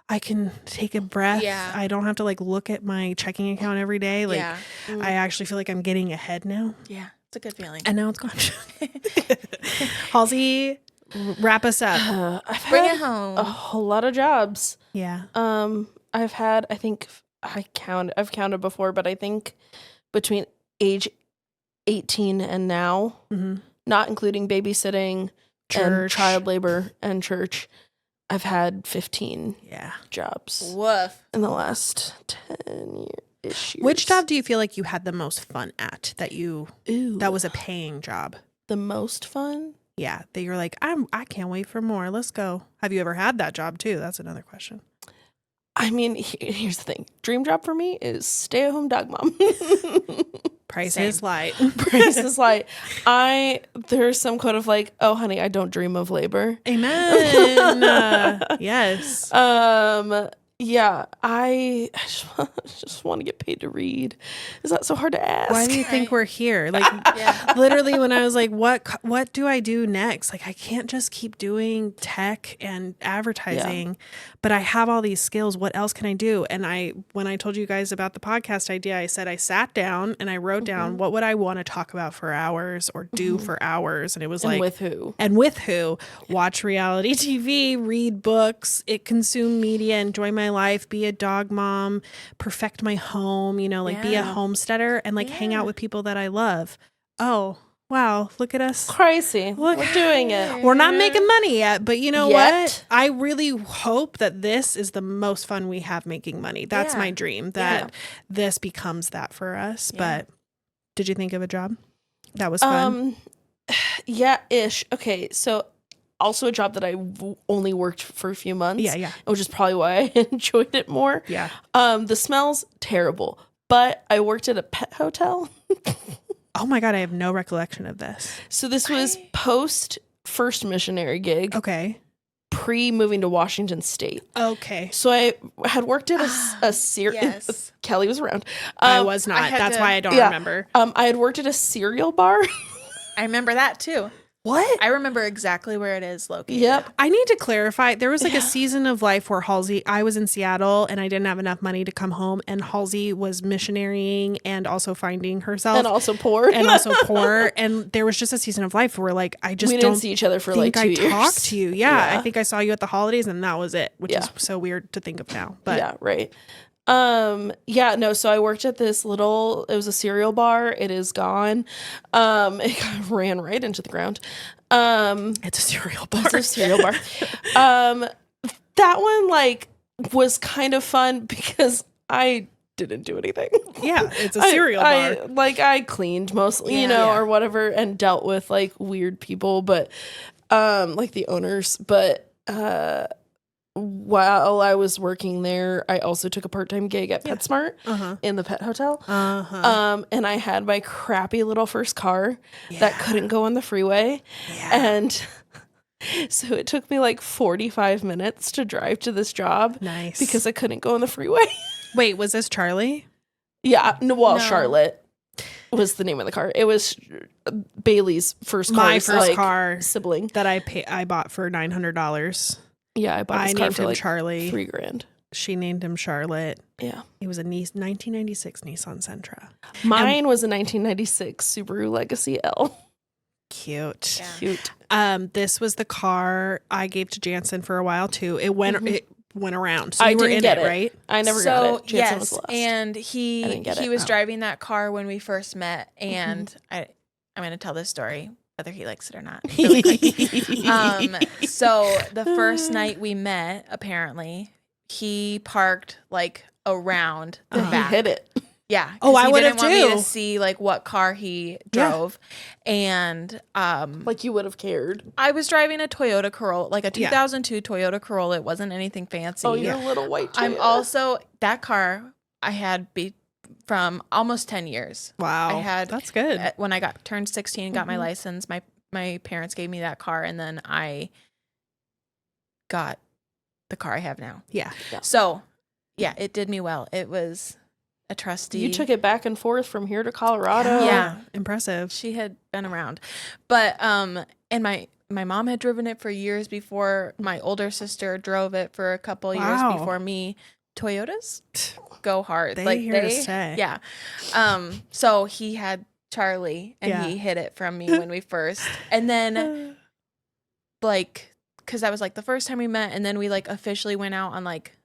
I can take a breath. Yeah. I don't have to like look at my checking account every day. Like yeah, I actually feel like I'm getting ahead now. yeah, it's a good feeling. And now it's gone. Halsey, wrap us up. I've Bring had it home. a whole lot of jobs. Yeah. I've had, I think I've counted before, but I think between age 18 and now, Mm-hmm. not including babysitting and Church. child labor and church, I've had 15 Yeah. jobs Woof. in the last 10-ish years. Which job do you feel like you had the most fun at that Ooh, was a paying job? the most fun? Yeah, that you're like, I can't wait for more. Let's go. Have you ever had that job too? That's another question. I mean, here's the thing. Dream job for me is stay-at-home dog mom. Price Same. is light. Price is like, there's some quote of like, oh, honey, I don't dream of labor. Amen. Yes. Yeah, I just want to get paid to read. Is that so hard to ask? Why do you think Right. we're here? Like, Yeah. literally, when I was like, what do I do next? Like, I can't just keep doing tech and advertising, but I have all these skills. What else can I do? And when I told you guys about the podcast idea, I said I sat down and I wrote down what would I want to talk about for hours or do for hours, and it was And like, with who? and with who? Watch reality TV, read books, consume media, enjoy my life, be a dog mom, perfect my home, be a Yeah. homesteader, and like hang out Yeah. with people that I love. Oh, wow. Look at us. Crazy. Look. We're doing it. We're not making money yet, but you know Yet. what? I really hope that this is the most fun we have making money. That's Yeah. my dream, that this becomes that for us. Yeah. But did you think of a job that was fun? Yeah, ish. Okay, so also a job that I only worked for a few months. Yeah. Which is probably why I enjoyed it more. Yeah. The smell's terrible, but I worked at a pet hotel. Oh my God, I have no recollection of this. So this was post first missionary gig, Okay. pre moving to Washington State. Okay. So I had worked at a cereal. Yes. Kelly was around. I was not. had That's to- why I don't yeah. remember. I had worked at a cereal bar. I remember that too. What? I remember exactly where it is located. Yep. I need to clarify. There was like a season of life where I was in Seattle and I didn't have enough money to come home, and Halsey was missionarying and also finding herself And also poor. and also poor. And there was just a season of life where like I just we don't didn't see each other for like think 2 I years. talked to you. Yeah, I think I saw you at the holidays and that was it, which Yeah. is so weird to think of now. But yeah, right. So I worked at this it was a cereal bar. It is gone. It kind of ran right into the ground. it's a cereal bar. It's a cereal bar. That one like was kind of fun because I didn't do anything. Yeah, it's a cereal bar. I cleaned mostly, Yeah. or whatever, and dealt with like weird people, but like the owners. But while I was working there, I also took a part-time gig at PetSmart in the pet hotel. And I had my crappy little first car that couldn't go on the freeway. And so it took me like 45 minutes to drive to this job. Nice. Because I couldn't go on the freeway. Wait, was this Charlie? Yeah. No. No. Was the name of the car. It was Bailey's first car. My first car sibling. that I bought for $900. Yeah, I bought I this car named for him like Charlie. $3,000. She named him Charlotte. Yeah. It was a 1996 Nissan Sentra. Mine was a 1996 Subaru Legacy L. Cute. Yeah. Cute. This was the car I gave to Jansen for a while too. It went around. So I you were didn't in get it, it. right? I never So got it. Jansen yes, was last. and I he didn't get it. was Oh. driving that car when we first met, and I'm going to tell this story whether he likes it or not. Really quick. So the first night we met, apparently he parked like around the He back. hit it. Yeah. Oh, 'cause I he would didn't have want me too. to see like what car he drove, and Like you would have cared. I was driving a Toyota Corolla, like a 2002 Toyota Corolla. It wasn't anything fancy. Oh, your little white I'm Toyota. also that car I had from almost 10 years. Wow. I had That's good. when I turned 16 and got my license. My parents gave me that car, and then I got the car I have now. Yeah. So, yeah, it did me well. It was a trusty. You took it back and forth from here to Colorado. Yeah. Impressive. She had been around, but and my mom had driven it for years before. My older sister drove it for a couple years Wow. before me. Toyotas go hard. They like here to stay. Yeah. So he had Charlie, and he hid it from me when we first, and then like because that was like the first time we met, and then we like officially went out on like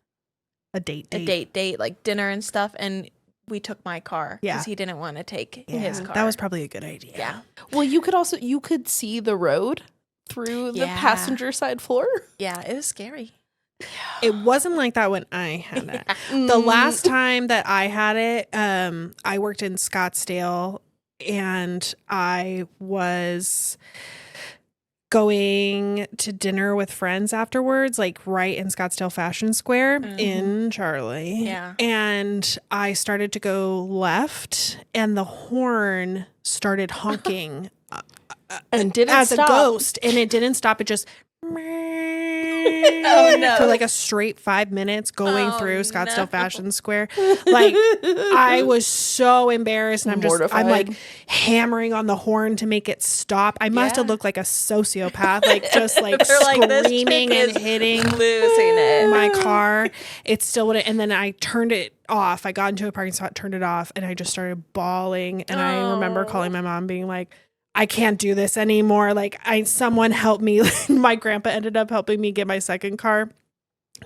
A date. a date like dinner and stuff, and we took my car Yeah. because he didn't want to take Yeah. his car. That was probably a good idea. yeah. Well, you could see the road through the Yeah. passenger side floor. Yeah, it was scary. It wasn't like that when I had it. The last time that I had it, I worked in Scottsdale, and I was going to dinner with friends afterwards, like right in Scottsdale Fashion Square in Charlie. Yeah. And I started to go left, and the horn started honking And didn't as stop. a ghost, and it didn't stop. It just Oh, no. for like a straight 5 minutes going Oh, through Scottsdale no. Fashion Square. Like, I was so embarrassed, and I'm Mortified. like hammering on the horn to make it stop. I must have Yeah. looked like a sociopath, like just like They're like, this chick screaming and is hitting losing it. my car. It still wouldn't. And then I turned it off. I got into a parking spot, turned it off, and I just started bawling. And I remember calling my mom, being like, I can't do this anymore. Like, someone help me. My grandpa ended up helping me get my second car.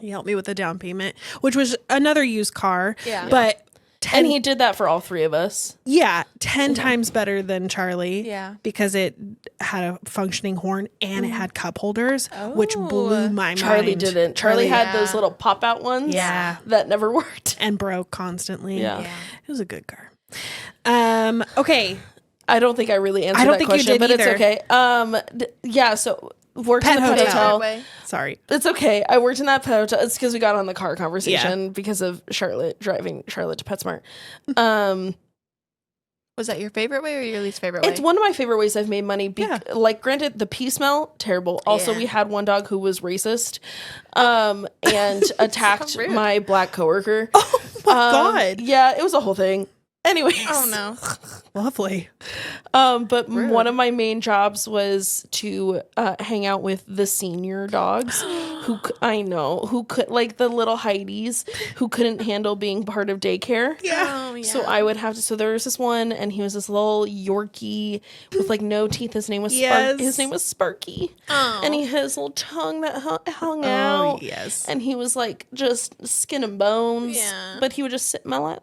He helped me with the down payment, which was another used car. Yeah. But And he did that for all three of us. 10 times better than Charlie. Yeah. Because it had a functioning horn and it had cup holders, which blew my Charlie mind. didn't. Charlie had Yeah. those little pop out ones. Yeah. That never worked. And broke constantly. Yeah. It was a good car. Okay. I don't think I really answered I don't that think you question, did but either. it's okay. Yeah, so worked Pet in the pet hotel. hotel. Sorry. It's okay. I worked in that pet hotel. It's because we got on the car conversation because of Charlotte driving Charlotte to PetSmart. Was that your favorite way or your least favorite way? It's one of my favorite ways I've made money. Like, granted, the pee smell, terrible. Also, Yeah. we had one dog who was racist and attacked rude. my black coworker. Oh my God. Yeah, it was a whole thing. Anyways. Oh no. Lovely. But one of my main jobs was to hang out with the senior dogs who could, like the little Heidi's who couldn't handle being part of daycare. Oh, yeah. So I would have to. So there was this one, and he was this little Yorkie with like no teeth. His name was His name was Sparky, and he had his little tongue that hung out. Oh, yes. And he was like just skin and bones. Yeah. But he would just sit in my lap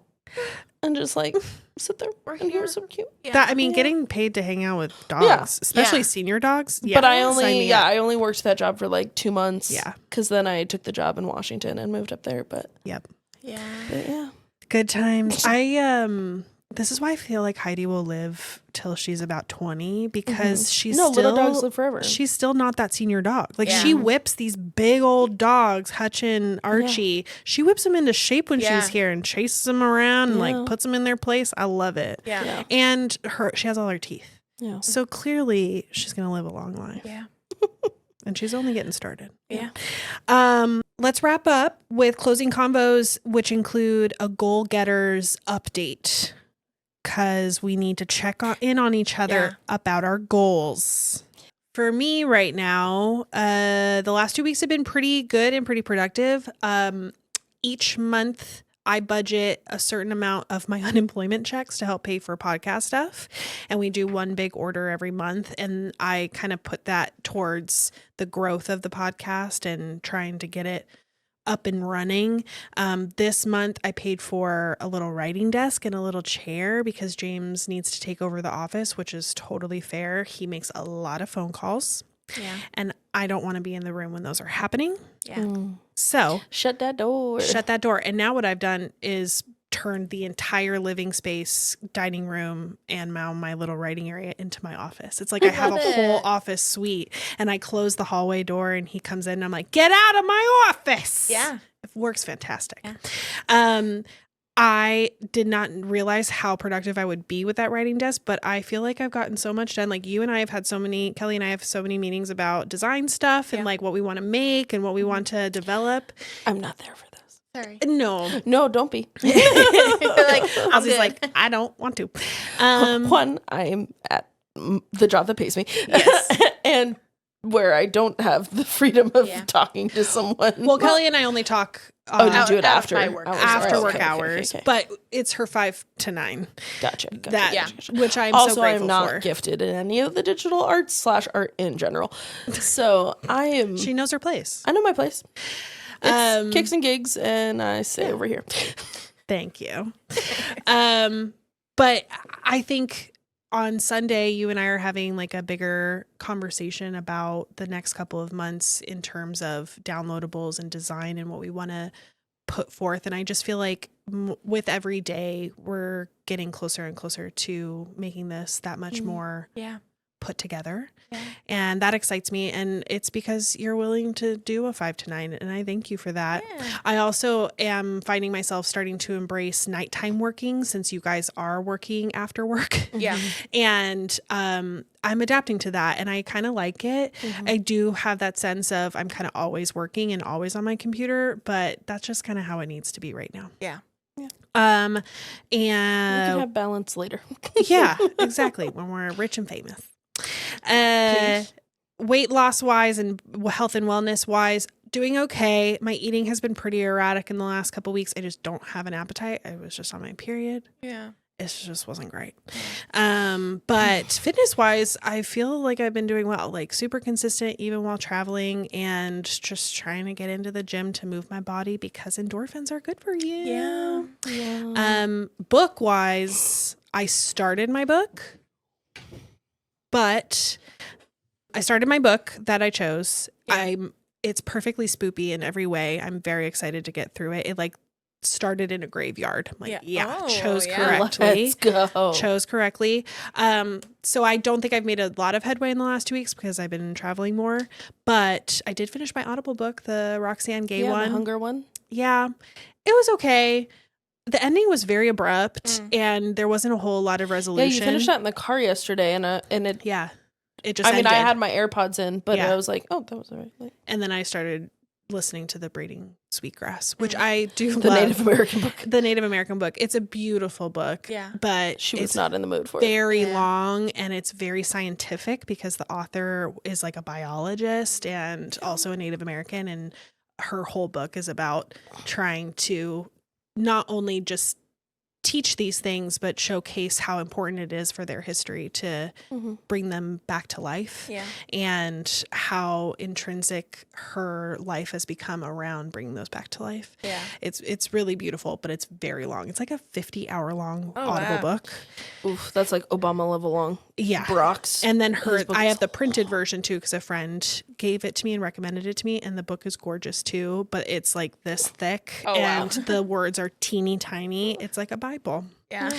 and just like sit there, and he was so cute. That, I mean, getting paid to hang out with dogs, especially Yeah. senior dogs. But I sign only me up. I only worked that job for like 2 months. Yeah. Because then I took the job in Washington and moved up there. But Yep. Yeah. yeah. Good times. This is why I feel like Heidi will live till she's about 20 because she's No, still little dogs live forever. She's still not that senior dog. Like Yeah. she whips these big old dogs, Hutch and Archie. She whips them into shape when Yeah. she's here and chases them around and like puts them in their place. I love it. Yeah. Yeah. And she has all her teeth. Yeah. So clearly she's going to live a long life. Yeah. And she's only getting started. Yeah. Let's wrap up with closing combos, which include a goal getters update because we need to check in on each other about our goals. For me right now, the last 2 weeks have been pretty good and pretty productive. Each month, I budget a certain amount of my unemployment checks to help pay for podcast stuff. And we do one big order every month. And I kind of put that towards the growth of the podcast and trying to get it up and running. This month I paid for a little writing desk and a little chair because James needs to take over the office, which is totally fair. He makes a lot of phone calls. Yeah. And I don't want to be in the room when those are happening. Yeah. So Shut that door. shut that door. And now what I've done is turned the entire living space, dining room, and now my little writing area into my office. It's like I have a whole office suite, and I close the hallway door and he comes in and I'm like, get out of my office. Yeah. It works fantastic. Yeah. I did not realize how productive I would be with that writing desk, but I feel like I've gotten so much done. Like you and I have had Kelly and I have so many meetings about design stuff and like what we want to make and what we want to develop. I'm not there for this. Sorry. No, don't be. You're like, I'm Ozzy's good. like, I don't want to. One, I'm at the job that pays me. Yes. And where I don't have the freedom of talking to someone. Well, Kelly and I only talk you do it out of after my work hours. after Oh, work okay, hours, okay. but it's her 5 to 9. Gotcha. Which I'm Also, so grateful I'm not for. gifted in any of the digital arts / art in general. So I am. She knows her place. I know my place. It's kicks and gigs, and I stay over here. Thank you. But I think on Sunday, you and I are having like a bigger conversation about the next couple of months in terms of downloadables and design and what we want to put forth. And I just feel like with every day, we're getting closer and closer to making this that much more put together. Yeah. And that excites me. And it's because you're willing to do a 5 to 9. And I thank you for that. Yeah. I also am finding myself starting to embrace nighttime working since you guys are working after work. Yeah. And I'm adapting to that and I kind of like it. I do have that sense of I'm kind of always working and always on my computer, but that's just kind of how it needs to be right now. Yeah. And We can have balance later. yeah, exactly. When we're rich and famous. Weight loss wise and health and wellness wise, doing okay. My eating has been pretty erratic in the last couple weeks. I just don't have an appetite. I was just on my period. Yeah. It just wasn't great. But fitness wise, I feel like I've been doing well, like super consistent even while traveling and just trying to get into the gym to move my body because endorphins are good for you. Yeah. Book wise, I started my book, but I started my book that I chose. Yeah. It's perfectly spoopy in every way. I'm very excited to get through it. It like started in a graveyard. I'm like, chose correctly. Let's go. Chose correctly. So I don't think I've made a lot of headway in the last 2 weeks because I've been traveling more, but I did finish my Audible book, the Roxanne Gay The one. hunger one. Yeah, it was okay. The ending was very abrupt and there wasn't a whole lot of resolution. Yeah, you finished that in the car yesterday and it Yeah. It just I ended. had my AirPods in, but Yeah. I was like, oh, that was all right. Like, And then I started listening to the Breeding Sweetgrass, which I do the love. Native American book. The Native American book. It's a beautiful book. Yeah. But She was it's not in the mood for it. very Yeah. long and it's very scientific because the author is like a biologist and also a Native American, and her whole book is about trying to not only just teach these things but showcase how important it is for their history to bring them back to life. Yeah. And how intrinsic her life has become around bringing those back to life. Yeah. It's really beautiful, but it's very long. It's like a 50-hour long Audible wow. book. Oof, that's like Obama level long. Yeah. Brock's. And then His book I is have the printed version too because a friend gave it to me and recommended it to me, and the book is gorgeous too, but it's like this thick Oh, wow. and the words are teeny tiny. It's like a Bible. Yeah.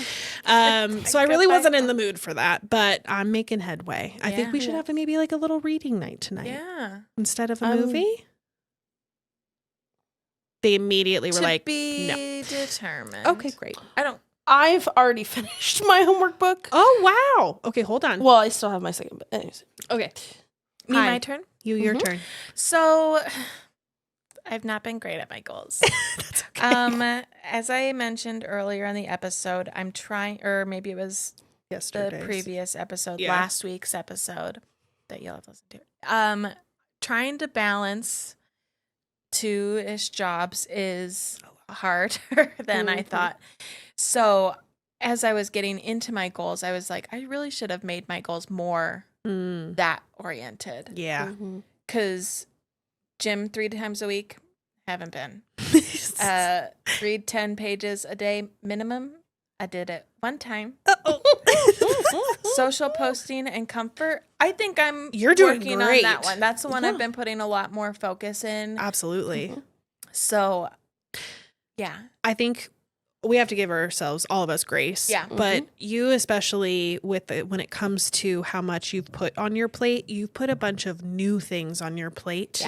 So I really wasn't in the mood for that, but I'm making headway. I think Yeah. we should have maybe like a little reading night tonight Yeah. instead of a movie. They immediately were To like, be no. determined. Okay, great. I've already finished my homework book. Oh, wow. Okay, hold on. Well, I still have my second, but anyways. Okay. Me, Hi. my turn. Your turn. So I've not been great at my goals. That's okay. As I mentioned earlier in the episode, I'm trying, or maybe it was the previous episode, Yeah. last week's episode that you'll have to listen to. Trying to balance 2-ish jobs is harder than I thought. So as I was getting into my goals, I was like, I really should have made my goals more that oriented. Yeah. Because gym 3 times a week, haven't been. Read 10 pages a day minimum. I did it one time. Social posting and comfort. I think You're doing working great. on that one. That's the one Yeah. I've been putting a lot more focus in. Absolutely. So, yeah. I think we have to give ourselves, all of us, grace. Yeah. But you especially when it comes to how much you've put on your plate, you've put a bunch of new things on your plate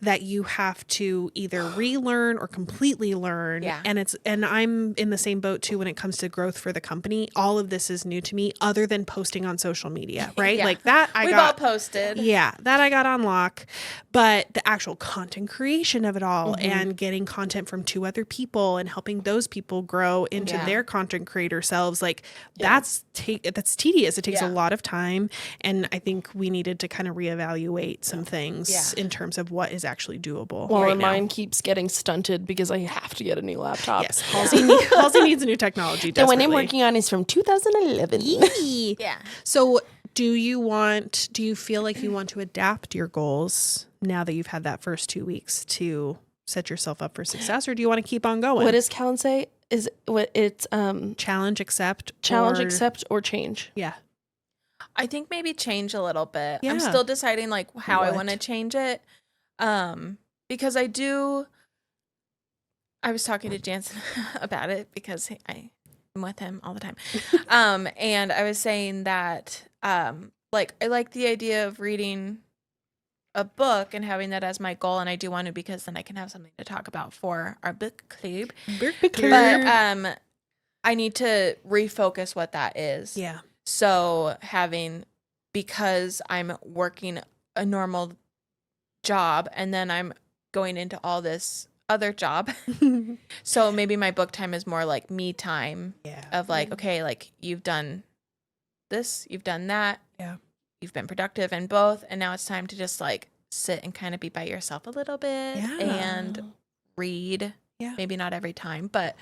that you have to either relearn or completely learn. Yeah. And I'm in the same boat too when it comes to growth for the company. All of this is new to me other than posting on social media, right? Yeah. Like that We've all posted. Yeah, that I got on lock. But the actual content creation of it all and getting content from 2 other people and helping those people grow into their content creator selves, like that's tedious. It takes a lot of time. And I think we needed to kind of reevaluate some things in terms of what is actually doable. Well, right and now. mine keeps getting stunted because I have to get a new laptop. Yes, Halsey needs a new technology. The one Desperately. I'm working on is from 2011. Yeah. So do you feel like you want to adapt your goals now that you've had that first 2 weeks to set yourself up for success, or do you want to keep on going? What does Callan say? Is what it's challenge, accept, accept, or change? Yeah. I think maybe change a little bit. Yeah. I'm still deciding like how I What? want to change it. Because I was talking to Jansen about it because I'm with him all the time. And I was saying that like, I like the idea of reading a book and having that as my goal, and I do want to because then I can have something to talk about for our book club. But I need to refocus what that is. Yeah. So because I'm working a normal job and then I'm going into all this other job. So maybe my book time is more like me time of like, okay, like you've done this, you've done that. Yeah. You've been productive in both. And now it's time to just like sit and kind of be by yourself a little bit and read. Yeah. Maybe not every time, but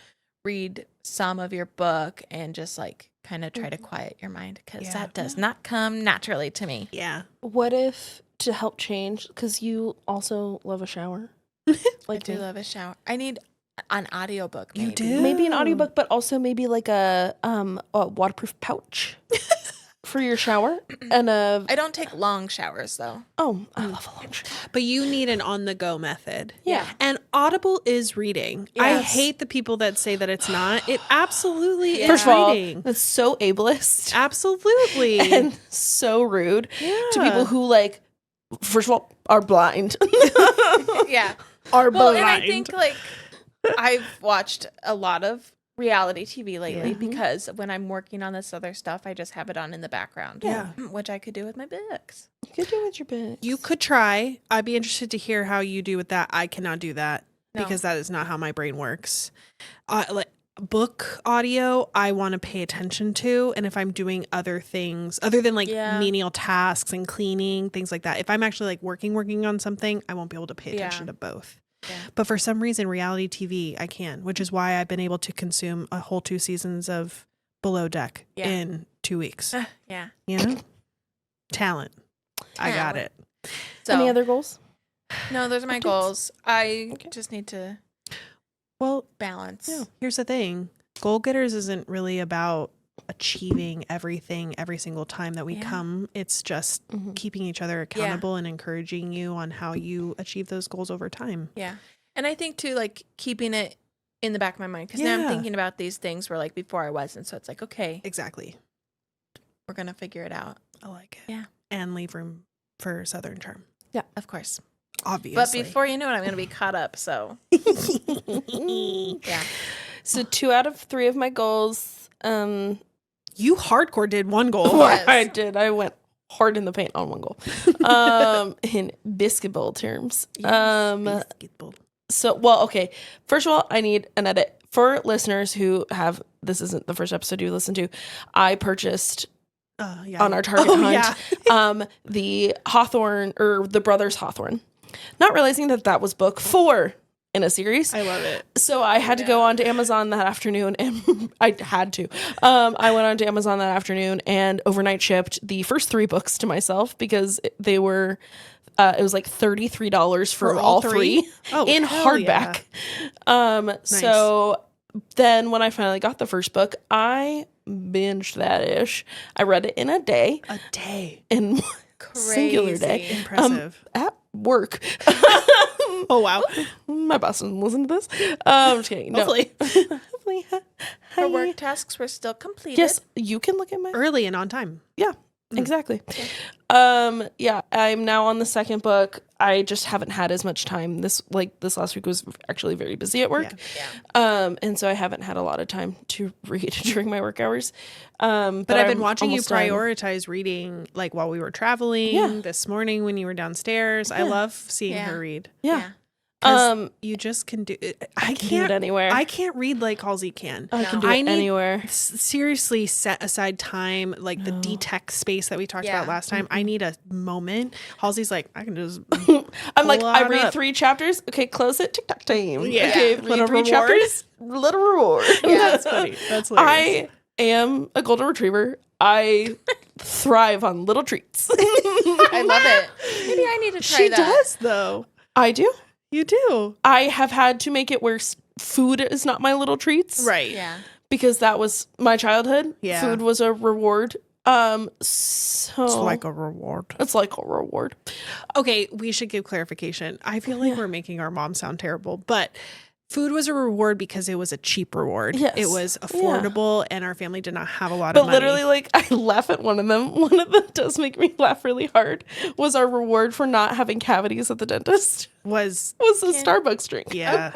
read some of your book and just like kind of try to quiet your mind because that does not come naturally to me. Yeah. What if, to help change, because you also love a shower? I do love a shower. I need an audiobook. Maybe. You do? Maybe an audiobook, but also maybe like a waterproof pouch for your shower. And I don't take long showers though. Oh, I love a long shower. But you need an on-the-go method. Yeah. And Audible is reading. Yes. I hate the people that say that it's not. It absolutely is First of all, reading. that's so ableist Absolutely. and so rude to people who, like, first of all, are blind. Yeah. Are Well, blind. and I think like I've watched a lot of reality TV lately because when I'm working on this other stuff, I just have it on in the background. Yeah. Which I could do with my books. You could do with your books. You could try. I'd be interested to hear how you do with that. I cannot do that because that is not how my brain works. Like book audio, I want to pay attention to. And if I'm doing other things other than like menial tasks and cleaning, things like that, if I'm actually like working on something, I won't be able to pay attention to both. Yeah. But for some reason, reality TV, I can, which is why I've been able to consume a whole 2 seasons of Below Deck in 2 weeks. Yeah. You know? Talent. I got it. So, any other goals? No, those are my goals. I just need to balance. Yeah. Here's the thing. Goal Getters isn't really about achieving everything every single time that we come. It's just keeping each other accountable and encouraging you on how you achieve those goals over time. Yeah. And I think too, like keeping it in the back of my mind because now I'm thinking about these things where like before I wasn't. So it's like, okay. Exactly. We're going to figure it out. I like it. Yeah. And leave room for Southern charm. Yeah, of course. Obviously. But before you know it, I'm going to be caught up. So yeah. So 2 out of 3 of my goals. You hardcore did one goal. Yes. I did. I went hard in the paint on one goal. In basketball terms. Basketball. So, well, okay. First of all, I need an edit. For listeners who have, this isn't the first episode you listened to, I purchased on our Target hunt the Hawthorne, or the Brothers Hawthorne. Not realizing that was book 4 in a series. I love it. So I had to go on to Amazon that afternoon, and I had to. I went on to Amazon that afternoon and overnight shipped the first 3 books to myself because they were, it was like $33 for all 3 in hardback. Nice. So then when I finally got the first book, I binged that ish. I read it in a day. A day. In singular day. Impressive. At work. Oh, wow. My boss doesn't listen to this. I'm just kidding. Hopefully. Hopefully. Her work tasks were still completed. Yes, you can look at my... Early and on time. Yeah, exactly. Yeah, I'm now on the second book. I just haven't had as much time. This last week was actually very busy at work. And so I haven't had a lot of time to read during my work hours. But I've been watching you prioritize reading like while we were traveling this morning when you were downstairs. I love seeing her read. Yeah. You just can do it. I can't do it anywhere. I can't read like Halsey can. I can do it anywhere. Seriously, set aside time, like the D-Tech space that we talked about last time. I need a moment. Halsey's like, I can just. I'm like, I read 3 chapters. Okay, close it. TikTok time. Yeah. Okay, read 3 chapters. Little reward. Yeah, that's funny. That's hilarious. I am a golden retriever. I thrive on little treats. I love it. Maybe I need to try that. She does, though. I do. You do. I have had to make it where food is not my little treats. Right. Yeah. Because that was my childhood. Yeah. Food was a reward. So it's like a reward. It's like a reward. Okay, we should give clarification. I feel like we're making our mom sound terrible, but Food was a reward because it was a cheap reward. Yes. It was affordable, and our family did not have a lot But of money. literally, like, I laugh at one of them. One of them does make me laugh really hard. Was our reward for not having cavities at the dentist was a Starbucks drink. yeah,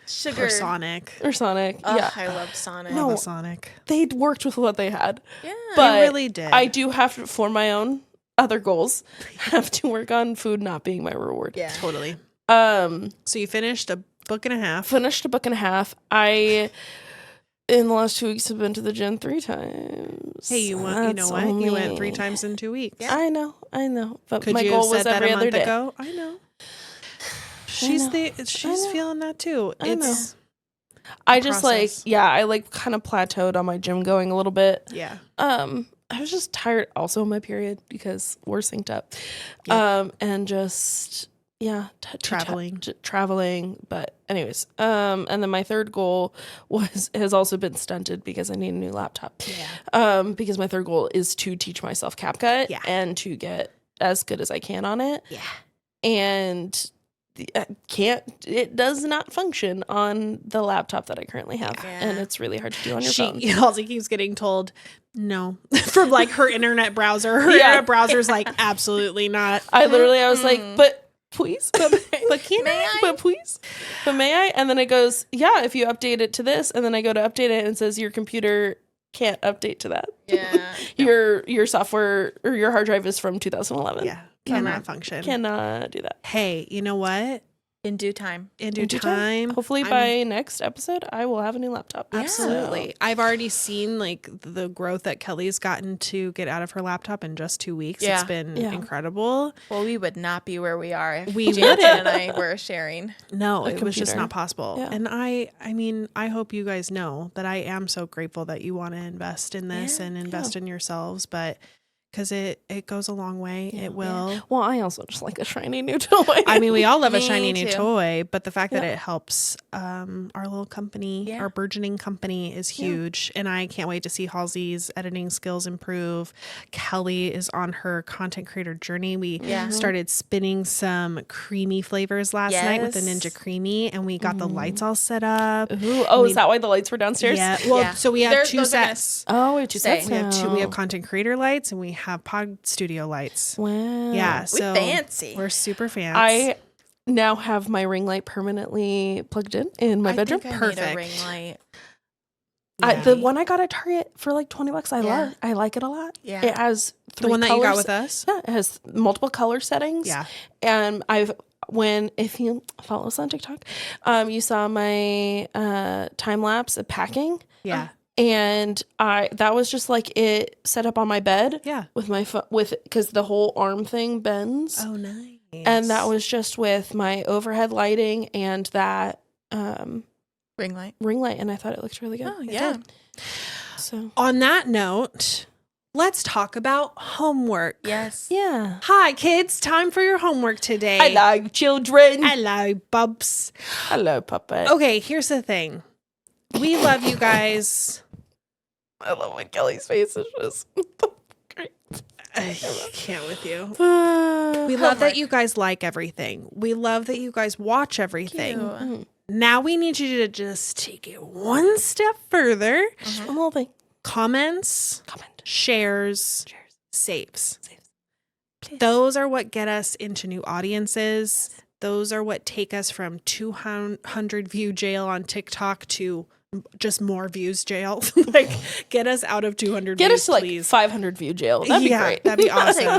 Sugar. or Sonic. Or Sonic. Ugh, Yeah. I love Sonic. No. Love Sonic. They worked with what they had. Yeah. But They really did. I do have to, for my own other goals, have to work on food not being my reward. Yeah. Totally. So you finished a book and a half. finished a book and a half. I, in the last 2 weeks, have been to the gym 3 times. Hey, you know That's what? You went 3 only- times in 2 weeks. Yeah. I know. But Could my you goal have was said that every a other month day. ago? I know. She's know. feeling that too. I know. It's I just process. I kind of plateaued on my gym going a little bit. yeah. I was just tired also in my period because we're synced up. Yep. And just Traveling. traveling. But anyways, and then my third goal has also been stunted because I need a new laptop. Yeah. Because my third goal is to teach myself CapCut and to get as good as I can on it. Yeah. And it does not function on the laptop that I currently have. Yeah. And it's really hard to do on your phone. She also keeps getting told no from like her internet browser. Her Yeah. internet browser's like absolutely not. I was like, but please, but can May I? I? But please, but may I? And then it goes, yeah, if you update it to this, and then I go to update it and it says your computer can't update to that. Yeah. Your software or your hard drive is from 2011. Yeah. Cannot function. Cannot do that. Hey, you know what? In due time. In due time. Hopefully by next episode, I will have a new laptop. Absolutely. I've already seen like the growth that Kelly's gotten to get out of her laptop in just 2 weeks. Yeah. It's been incredible. Well, we would not be where we are if We Janet wouldn't. and I were sharing. No, A it was just computer. not possible. Yeah. And I mean, I hope you guys know that I am so grateful that you want to invest in this and invest in yourselves, but because it goes a long way. It will. Well, I also just like a shiny new toy. I mean, we all love a Me shiny new too. toy, but the fact that Yeah. it helps our little company, Yeah. our burgeoning company is huge. And I can't wait to see Halsey's editing skills improve. Kelly is on her content creator journey. We started spinning some creamy flavors last night with the Yes. Ninja Creamy, and we got the lights all set up. Ooh, oh, is that why the lights were downstairs? Yeah. Well, Yeah. so we have They're- 2 those are gonna sets. Oh, we have 2 sets Stay. We have now. content creator lights and we have pod studio lights. Wow. Yeah, We so fancy. we're super fans. I now have my ring light permanently plugged in my bedroom. I think I need Perfect. a ring light. The one I got at Target for like $20, I like it a lot. Yeah. It has 3 the one that you got colors. with us. Yeah, it has multiple color settings. Yeah. And if you follow us on TikTok, you saw my time lapse of packing. Yeah. And that was just like it set up on my bed. Yeah. With my because the whole arm thing bends. Oh, nice. And that was just with my overhead lighting and that Ring light. ring light, and I thought it looked really good. Oh, It yeah. did. So On that note, let's talk about homework. Yes. yeah. Hi, kids. Time for your homework today. Hello, children. Hello, bubs. Hello, puppet. Okay, here's the thing. We love you guys. I love when Kelly's face is just great. I can't with you. We We love that you guys like everything. We love that you guys watch everything. Cute. Now we need you to just take it one step further. One little thing. Comments, Comment. shares, Shares. saves. Please. Those are what get us into new audiences. Those are what take us from 200 view jail on TikTok to just more views jail. Like, get us out of 200 Get views, us to like please. 500 view jail. That'd be great. That'd be I'll take awesome.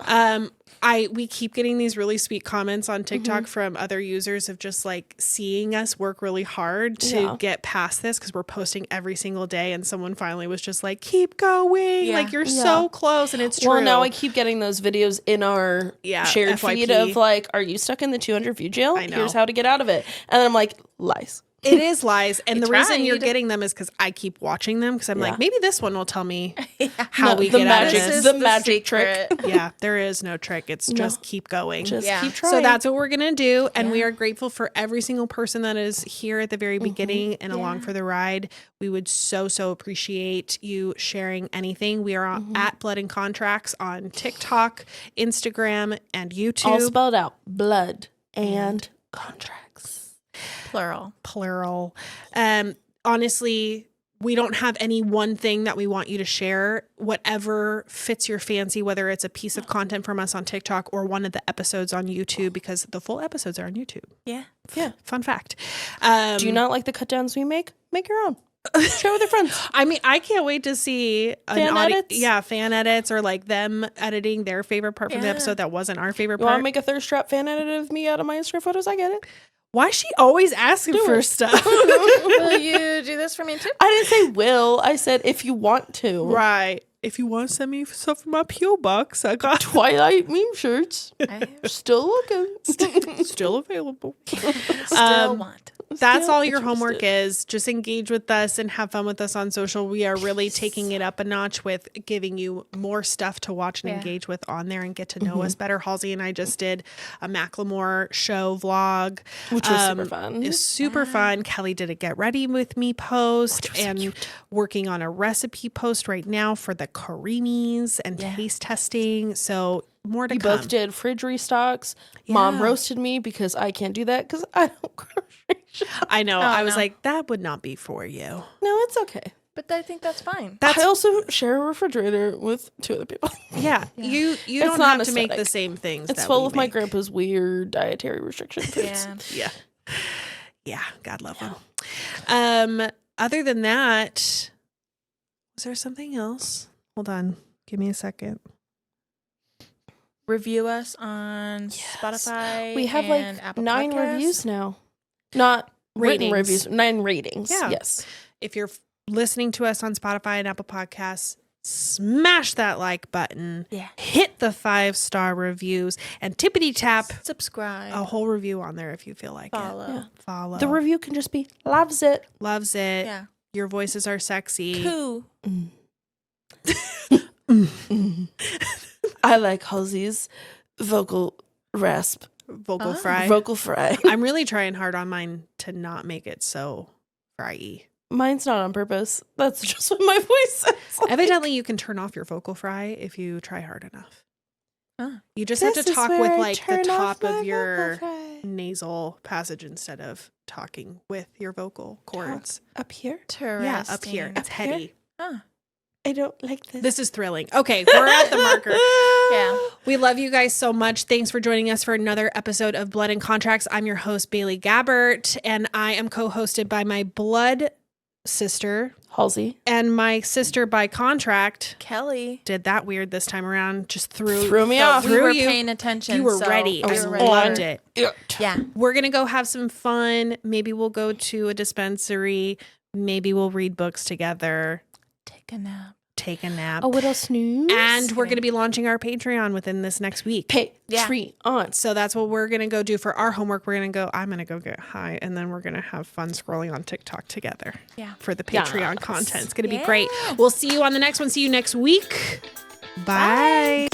that. We keep getting these really sweet comments on TikTok Mm-hmm. from other users of just like seeing us work really hard to get past this because we're posting every single day, and someone finally was just like, keep going. Yeah. Like, you're Yeah. so close, and it's true. Well, now I keep getting those videos in our shared feed FYP. of like, are you stuck in the 200 view jail? I know. Here's how to get out of it. And then I'm like, lies. It is lies. And We the reason you're tried. getting them is because I keep watching them because I'm Yeah. like, maybe this one will tell me how No, we the get magic- out of this. the magic trick. Yeah, there is no trick. It's just keep going. Just Yeah. keep trying. So that's what we're going to do. And we are grateful for every single person that is here at the very beginning and along for the ride. We would so appreciate you sharing anything. We are at Blood and Contracts on TikTok, Instagram, and YouTube. all spelled out. Blood and contracts. Plural. Honestly, we don't have any one thing that we want you to share. Whatever fits your fancy, whether it's a piece of content from us on TikTok or one of the episodes on YouTube, because the full episodes are on YouTube. Yeah. Fun fact. Do you not like the cut downs we make? Make your own. Share with your friends. I mean, I can't wait to see Fan edits? Yeah, fan edits or like them editing their favorite part from the episode that wasn't our favorite You want part. to make a thirst trap fan edit of me out of my Instagram photos? I get it. Why is she always asking for stuff? Will you do this for me too? I didn't say will. I said if you want to. Right. If you want to send me stuff from my P.O. box, I got Twilight meme shirts. Still looking. still available. Still want. That's Still all your interested. homework is. Just engage with us and have fun with us on social. We are really taking it up a notch with giving you more stuff to watch and engage with on there and get to know us better. Halsey and I just did a Macklemore show vlog, Which was super fun. It's super fun. Kelly did a get ready with me post and working on a recipe post right now for the Karimis and taste testing. So more to We come. both did fridge restocks. Mom roasted me because I can't do that because I don't grocery shop. I know. Oh, I was no. like, that would not be for you. No, it's okay. But I think that's fine. That's I also share a refrigerator with 2 other people. yeah. You don't not have to make the aesthetic. same things. It's that full we of my make. grandpa's weird dietary restriction foods. Yeah. Yeah. God love him. Other than that, was there something else? Hold on. Give me a second. Review us on Spotify. We have and like Apple 9 Podcasts. reviews now. Not written Ratings. reviews, 9 ratings. Yeah. Yes. If you're listening to us on Spotify and Apple Podcasts, smash that like button. Yeah. Hit the 5-star reviews and tippity tap Subscribe. a whole review on there if you feel like Follow. it. Yeah. Follow. The review can just be loves it. Loves it. Yeah. Your voices are sexy. Cool. I like Halsey's vocal rasp. Vocal fry. Vocal fry. I'm really trying hard on mine to not make it so fry-y. Mine's not on purpose. That's just what my voice sounds like. Evidently, you can turn off your vocal fry if you try hard enough. Huh. You just have This to is talk where with I like the turn off top my of your vocal fry. nasal passage instead of talking with your vocal cords. Up here? Yeah, up here. It's Up here? heady. Huh. I don't like this. This is thrilling. Okay, we're at the marker. Yeah. We love you guys so much. Thanks for joining us for another episode of Blood and Contracts. I'm your host, Bailey Gabbert, and I am co-hosted by my blood sister Halsey. and my sister by contract. Kelly. Did that weird this time around. Just threw me off. We Threw were you. paying attention. You were so ready. we I were ready. loved it. Yeah. We're going to go have some fun. Maybe we'll go to a dispensary. Maybe we'll read books together. Take a nap. Take a nap. A little snooze. And we're going to be launching our Patreon within this next week. Patreon. So that's what we're going to go do for our homework. I'm going to go get high, and then we're going to have fun scrolling on TikTok together. Yeah. For the Patreon Yes. content. It's going to be great. We'll see you on the next one. See you next week. Bye.